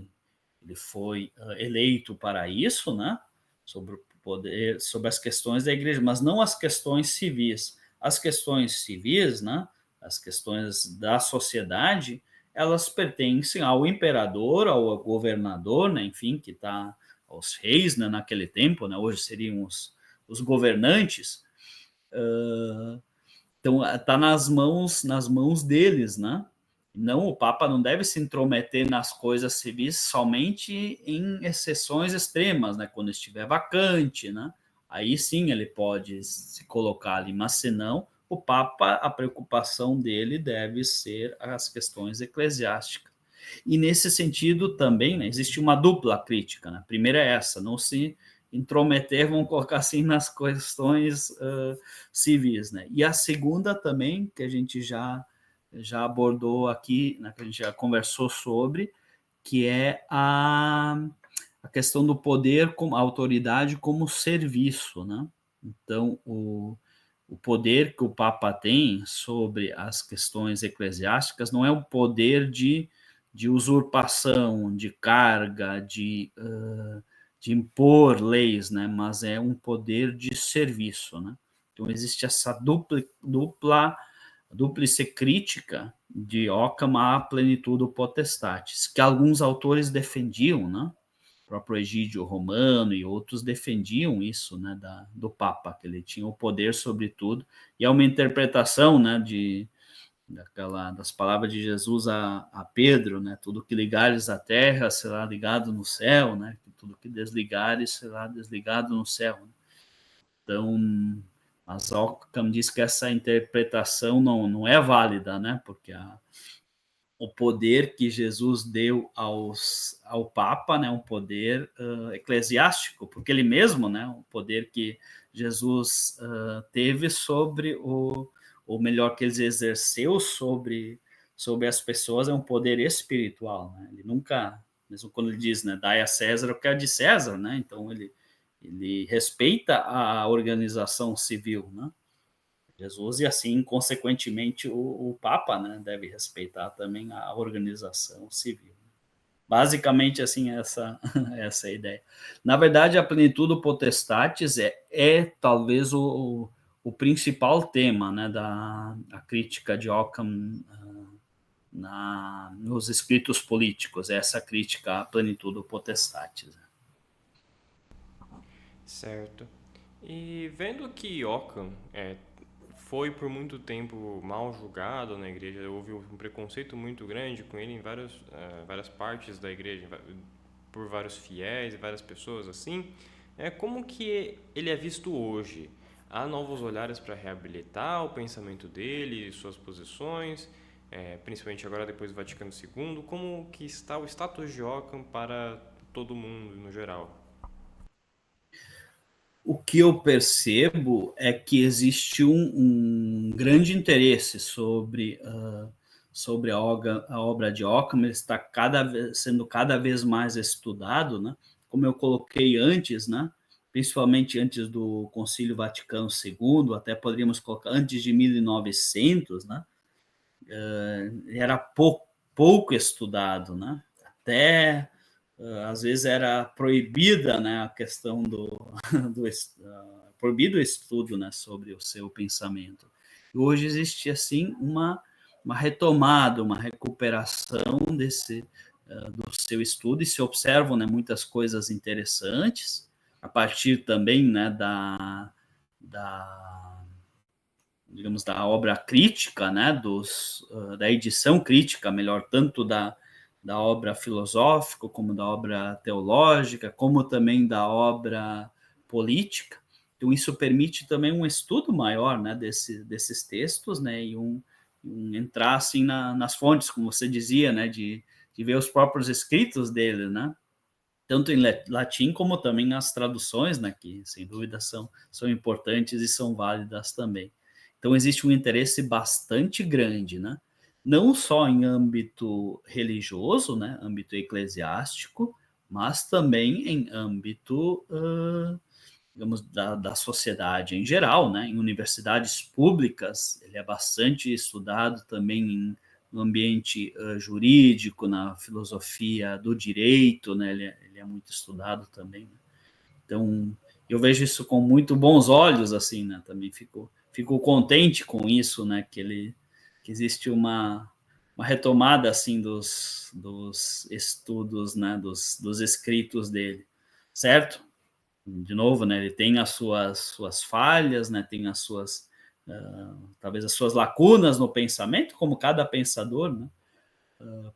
Ele foi eleito para isso, né? Sobre o poder, sobre as questões da igreja, mas não as questões civis. As questões civis, né? As questões da sociedade, elas pertencem ao imperador, ao governador, né? Enfim, que está aos reis, né? Naquele tempo, né? Hoje seriam os governantes. Então está nas mãos deles, né? Não, o Papa não deve se intrometer nas coisas civis somente em exceções extremas, né? Quando estiver vacante, né? Aí sim ele pode se colocar ali, mas senão o Papa, a preocupação dele deve ser as questões eclesiásticas. E nesse sentido também, né, existe uma dupla crítica, né? A primeira é essa, não se intrometer, vamos colocar assim, nas questões civis, né? E a segunda também, que a gente já abordou aqui, né, que a gente já conversou sobre, que é a questão do poder, como a autoridade como serviço, né? Então, o poder que o Papa tem sobre as questões eclesiásticas não é o poder de usurpação, de carga, de impor leis, né? Mas é um poder de serviço, né? Então existe essa dúplice crítica de Occam à plenitude potestatis, que alguns autores defendiam, né? O próprio Egídio Romano e outros defendiam isso, né? Do Papa, que ele tinha o poder sobre tudo, e é uma interpretação, né? Das palavras de Jesus a Pedro, né? Tudo que ligares à terra será ligado no céu, né? Tudo que desligares será desligado no céu. Então, mas Occam diz que essa interpretação não é válida, né? Porque o poder que Jesus deu ao Papa, né? Um poder eclesiástico, porque ele mesmo, né? O poder que Jesus teve sobre ou melhor, que ele exerceu sobre as pessoas é um poder espiritual, né? Ele nunca, mesmo quando ele diz, né, dai a César o que é de César, né? Então ele respeita a organização civil, né? Jesus e assim, consequentemente, o Papa, né, deve respeitar também a organização civil. Basicamente, assim, essa é a ideia. Na verdade, a plenitude potestatis é talvez o principal tema, né, a crítica de Occam nos escritos políticos, essa crítica à plenitude potestatis. Certo. E vendo que Ockham foi por muito tempo mal julgado na igreja, houve um preconceito muito grande com ele em várias partes da igreja, por vários fiéis e várias pessoas assim, como que ele é visto hoje? há novos olhares para reabilitar o pensamento dele, suas posições, principalmente agora depois do Vaticano II. Como que está o status de Ockham para todo mundo no geral? O que eu percebo é que existe um grande interesse sobre a obra de Ockham. Ele está sendo cada vez mais estudado, né? Como eu coloquei antes, né? Principalmente antes do Concílio Vaticano II, até poderíamos colocar antes de 1900, né? Era pouco estudado, né? Até às vezes era proibida, né, a questão proibido o estudo, né, sobre o seu pensamento. E hoje existe assim uma retomada, uma recuperação do seu estudo, e se observam, né, muitas coisas interessantes a partir também, né, digamos, da obra crítica, né, da edição crítica, melhor, tanto da obra filosófica, como da obra teológica, como também da obra política. Então, isso permite também um estudo maior, né, desses textos, né, e entrar assim nas fontes, como você dizia, né, de ver os próprios escritos dele, né, tanto em latim como também nas traduções, né, que sem dúvida são importantes e são válidas também. Então existe um interesse bastante grande, né, não só em âmbito religioso, né, âmbito eclesiástico, mas também em âmbito, digamos, da sociedade em geral, né, em universidades públicas. Ele é bastante estudado também no ambiente jurídico, na filosofia do direito, né? Ele é muito estudado também. Né? Então, eu vejo isso com muito bons olhos, assim, né? Também fico contente com isso, né? Que existe uma retomada, assim, dos estudos, né? Dos escritos dele, certo? De novo, né? Ele tem as suas falhas, né? Tem as suas talvez as suas lacunas no pensamento, como cada pensador, né?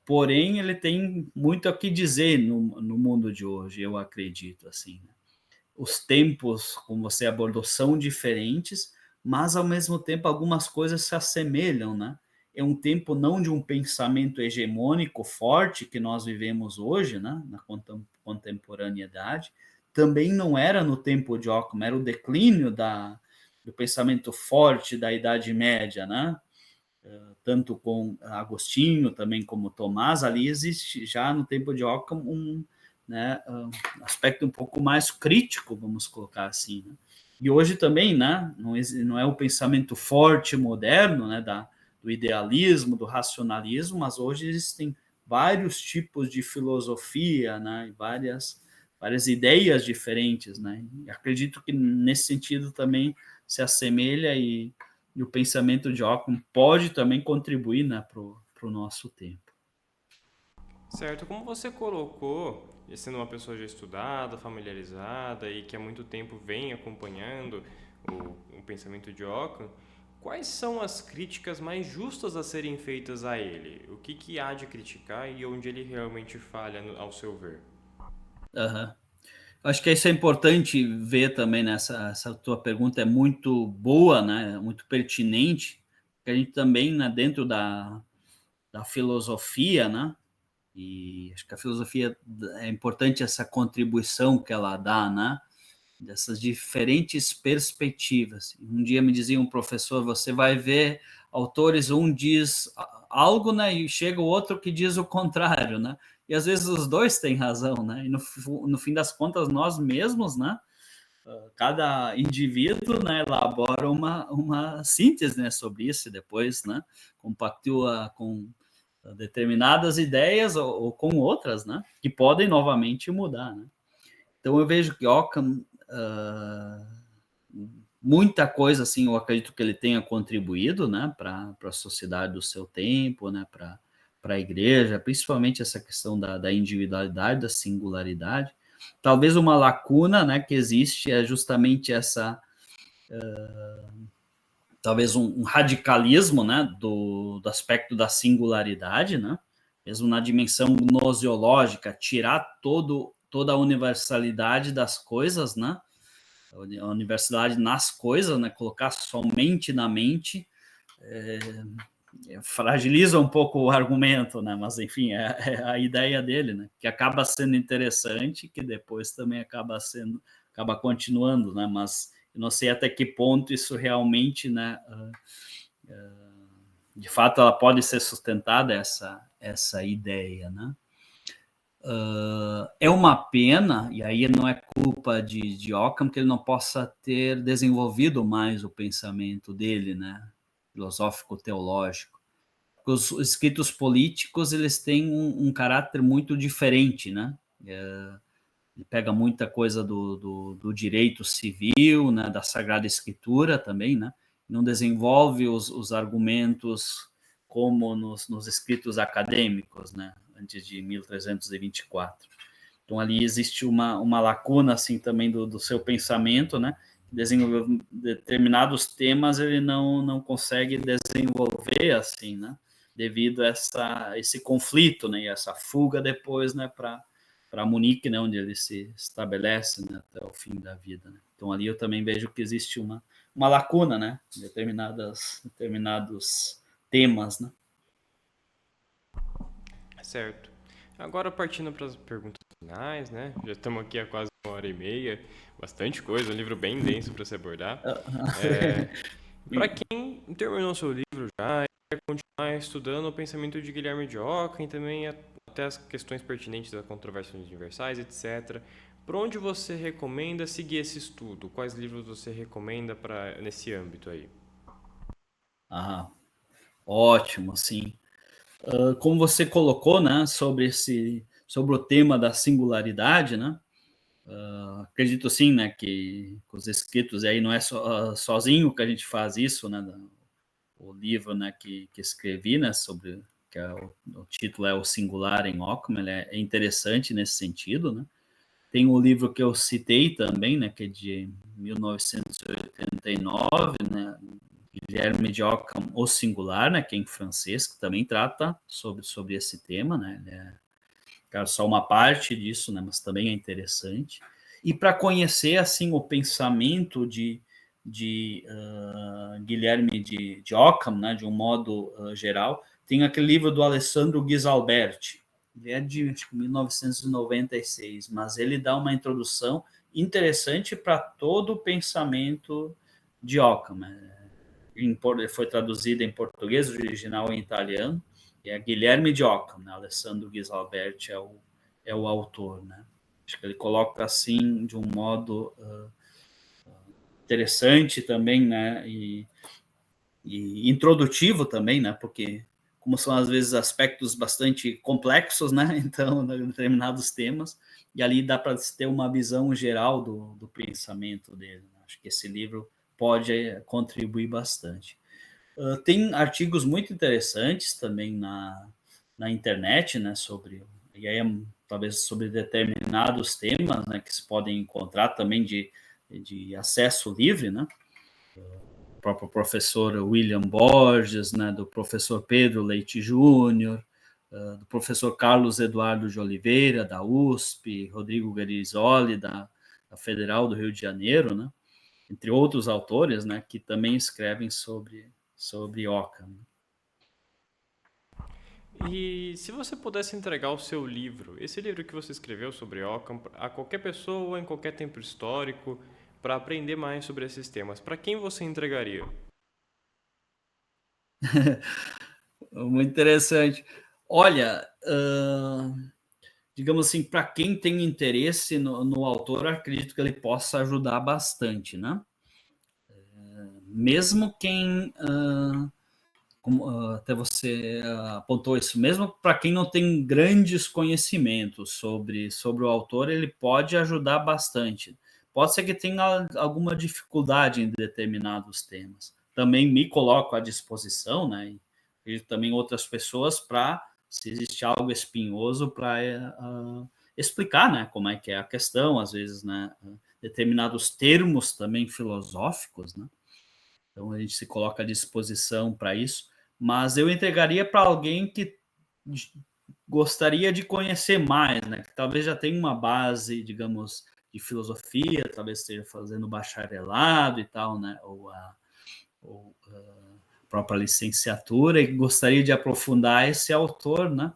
Porém, ele tem muito a que dizer no mundo de hoje, eu acredito, assim. Né? Os tempos, como você abordou, são diferentes, mas, ao mesmo tempo, algumas coisas se assemelham, né? É um tempo não de um pensamento hegemônico forte que nós vivemos hoje, né? Na contemporaneidade. Também não era no tempo de Ockham, era o declínio do pensamento forte da Idade Média, né? Tanto com Agostinho, também como Tomás, ali existe já no tempo de Ockham né, aspecto um pouco mais crítico, vamos colocar assim. Né? E hoje também, né, não é o pensamento forte moderno, né, do idealismo, do racionalismo, mas hoje existem vários tipos de filosofia, né, várias ideias diferentes, né? E acredito que nesse sentido também se assemelha e o pensamento de Ockham pode também contribuir, né, para o nosso tempo. Certo, como você colocou, e sendo uma pessoa já estudada, familiarizada e que há muito tempo vem acompanhando o pensamento de Ockham, quais são as críticas mais justas a serem feitas a ele? O que há de criticar e onde ele realmente falha, ao seu ver? Uhum. Acho que isso é importante ver também, né? Essa tua pergunta é muito boa, né? Muito pertinente, porque a gente também, né, dentro da filosofia, né? E acho que a filosofia é importante essa contribuição que ela dá, né? Dessas diferentes perspectivas. Um dia me dizia um professor, você vai ver autores, um diz algo, né, e chega o outro que diz o contrário, né? E às vezes os dois têm razão, né? E no fim das contas, nós mesmos, né? Cada indivíduo, né, elabora uma síntese, né, sobre isso e depois, né, compactua com determinadas ideias ou com outras, né, que podem novamente mudar, né? Então eu vejo que Ockham, muita coisa, assim, eu acredito que ele tenha contribuído, né, para a sociedade do seu tempo, né, para a igreja, principalmente essa questão da individualidade, da singularidade. Talvez uma lacuna, né, que existe é justamente essa, talvez um radicalismo, né, do aspecto da singularidade, né, mesmo na dimensão gnoseológica, tirar toda a universalidade das coisas, né, a universidade nas coisas, né? Colocar somente na mente, fragiliza um pouco o argumento, né? Mas enfim, é a ideia dele, né? Que acaba sendo interessante, que depois também acaba continuando, né? Mas eu não sei até que ponto isso realmente, né? De fato, ela pode ser sustentada essa ideia, né? É uma pena, e aí não é culpa de Ockham que ele não possa ter desenvolvido mais o pensamento dele, né? Filosófico-teológico. Os escritos políticos eles têm um caráter muito diferente, né? Ele pega muita coisa do direito civil, né? Da Sagrada Escritura também, né? Não desenvolve os argumentos como nos escritos acadêmicos, né? Antes de 1324. Então ali existe uma lacuna assim também do seu pensamento, né? Desenvolver determinados temas ele não consegue desenvolver assim, né? Devido a esse conflito, né? E essa fuga depois, né? Para Munique, né? Onde ele se estabelece, né? Até o fim da vida. Né? Então ali eu também vejo que existe uma lacuna, né? Em determinados temas, né? Certo. Agora partindo para as perguntas finais, né? Já estamos aqui há quase 1h30, bastante coisa, um livro bem denso para se abordar. Para quem terminou seu livro já e quer continuar estudando o pensamento de Guilherme de Ockham e também até as questões pertinentes das controvérsias universais, etc., por onde você recomenda seguir esse estudo? Quais livros você recomenda nesse âmbito aí? Ótimo, sim. Como você colocou, né, sobre o tema da singularidade, né? Acredito sim, né, que os escritos aí não é sozinho que a gente faz isso, né? O livro, né, que escrevi, né, sobre que o título é O Singular em Ockham, ele é interessante nesse sentido, né? Tem um livro que eu citei também, né, que é de 1989, né, Guilherme de Ockham, O Singular, né, que é em francês, que também trata sobre esse tema, né, só uma parte disso, né, mas também é interessante. E para conhecer, assim, o pensamento de Guilherme de Ockham, né, de um modo geral, tem aquele livro do Alessandro Ghisalberti, ele é de acho que 1996, mas ele dá uma introdução interessante para todo o pensamento de Ockham. Foi traduzido em português, o original em italiano, e é Guilherme de Ockham, né? Alessandro Ghisalberti é o autor. Né? Acho que ele coloca assim de um modo interessante também, né? E introdutivo também, né? Porque como são às vezes aspectos bastante complexos, né? Então, determinados temas, e ali dá para ter uma visão geral do pensamento dele. Acho que esse livro pode contribuir bastante. Tem artigos muito interessantes também na internet, né? E aí talvez sobre determinados temas, né? Que se podem encontrar também de acesso livre, né? O próprio professor William Borges, né, do professor Pedro Leite Júnior, do professor Carlos Eduardo de Oliveira, da USP, Rodrigo Garizoli, da Federal do Rio de Janeiro, né, entre outros autores, né, que também escrevem sobre Ockham. E se você pudesse entregar o seu livro, esse livro que você escreveu sobre Ockham, a qualquer pessoa, em qualquer tempo histórico, para aprender mais sobre esses temas, para quem você entregaria? Muito interessante. Olha, digamos assim, para quem tem interesse no autor, acredito que ele possa ajudar bastante, né? Mesmo quem, como até você apontou isso, mesmo para quem não tem grandes conhecimentos sobre o autor, ele pode ajudar bastante. Pode ser que tenha alguma dificuldade em determinados temas. Também me coloco à disposição, né? E também outras pessoas para, se existe algo espinhoso, para explicar, né? Como é que é a questão, às vezes, né? Determinados termos também filosóficos, né? Então a gente se coloca à disposição para isso, mas eu entregaria para alguém que gostaria de conhecer mais, né? Que talvez já tenha uma base, digamos, de filosofia, talvez esteja fazendo bacharelado e tal, né? Ou a própria licenciatura, e gostaria de aprofundar esse autor, né?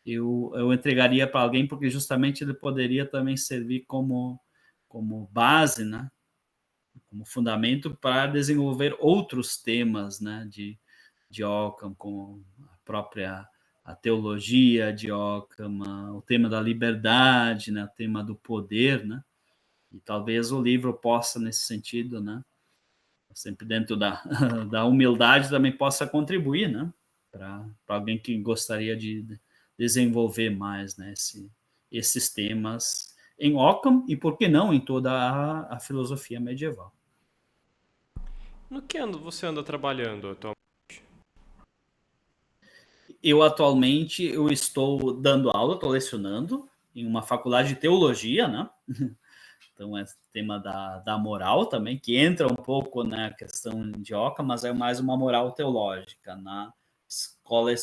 Eu entregaria para alguém, porque justamente ele poderia também servir como base, né? Como fundamento para desenvolver outros temas, né? De Ockham, como a própria a teologia de Ockham, o tema da liberdade, né? O tema do poder, né? E talvez o livro possa, nesse sentido, né? Sempre dentro da humildade, também possa contribuir, né? Para alguém que gostaria de desenvolver mais, né? Esses temas em Ockham e, por que não, em toda a filosofia medieval. No que você anda trabalhando atualmente? Eu atualmente estou dando aula, estou lecionando em uma faculdade de teologia, né? Então é tema da moral também, que entra um pouco na questão de Ockham, mas é mais uma moral teológica, na Escola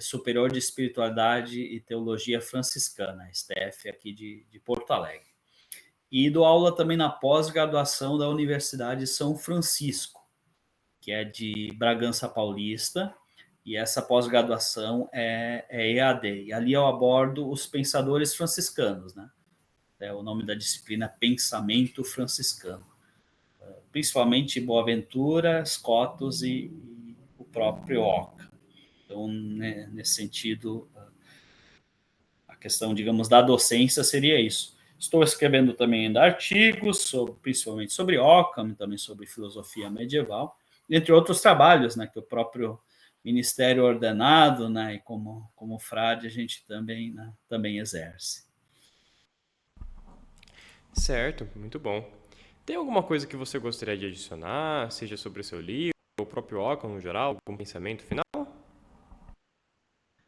Superior de Espiritualidade e Teologia Franciscana, STF, aqui de Porto Alegre. E dou aula também na pós-graduação da Universidade de São Francisco, que é de Bragança Paulista, e essa pós-graduação é EAD. E ali eu abordo os pensadores franciscanos, né? É o nome da disciplina Pensamento Franciscano. Principalmente Boaventura, Scotus e o próprio Ockham. Então, né, nesse sentido, a questão, digamos, da docência seria isso. Estou escrevendo também ainda artigos, principalmente sobre Ockham, também sobre filosofia medieval, entre outros trabalhos, né, que o próprio ministério ordenado, né, e como frade a gente também, né, também exerce. Certo, muito bom. Tem alguma coisa que você gostaria de adicionar, seja sobre o seu livro, ou o próprio Ockham no geral, algum pensamento final?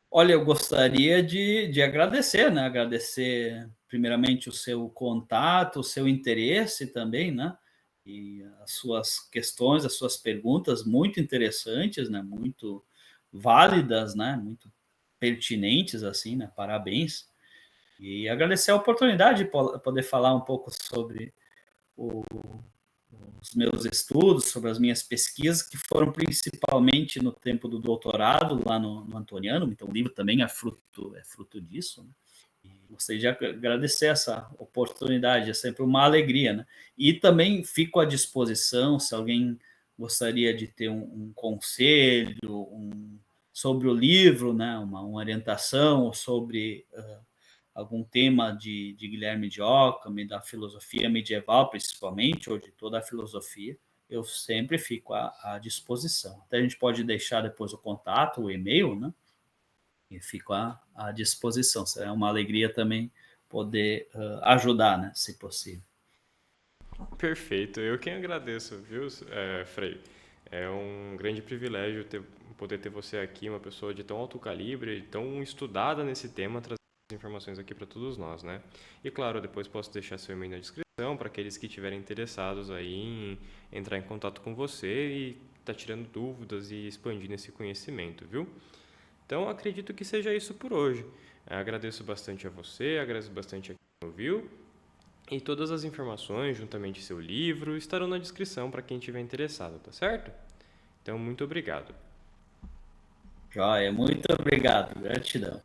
Olha, eu gostaria de agradecer, né? Agradecer primeiramente o seu contato, o seu interesse também, né? E as suas questões, as suas perguntas muito interessantes, né? Muito válidas, né? Muito pertinentes, assim, né? Parabéns. E agradecer a oportunidade de poder falar um pouco sobre o os meus estudos, sobre as minhas pesquisas, que foram principalmente no tempo do doutorado, lá no Antoniano, então o livro também é fruto disso, né? E gostaria de agradecer essa oportunidade, é sempre uma alegria, né? E também fico à disposição, se alguém gostaria de ter um conselho, sobre o livro, né? Uma orientação sobre algum tema de Guilherme de Ockham e da filosofia medieval, principalmente, ou de toda a filosofia, eu sempre fico à disposição. Até a gente pode deixar depois o contato, o e-mail, né? E fico à disposição. Será uma alegria também poder ajudar, né? Se possível. Perfeito, eu quem agradeço, viu, Frei? É um grande privilégio poder ter você aqui, uma pessoa de tão alto calibre, tão estudada nesse tema, trazendo informações aqui para todos nós, né? E claro, depois posso deixar seu e-mail na descrição para aqueles que estiverem interessados aí em entrar em contato com você e tá tirando dúvidas e expandindo esse conhecimento, viu? Então acredito que seja isso por hoje. Agradeço bastante a você, agradeço bastante a quem ouviu. E todas as informações, juntamente seu livro, estarão na descrição para quem estiver interessado, tá certo? Então, muito obrigado. Joia, muito obrigado, gratidão.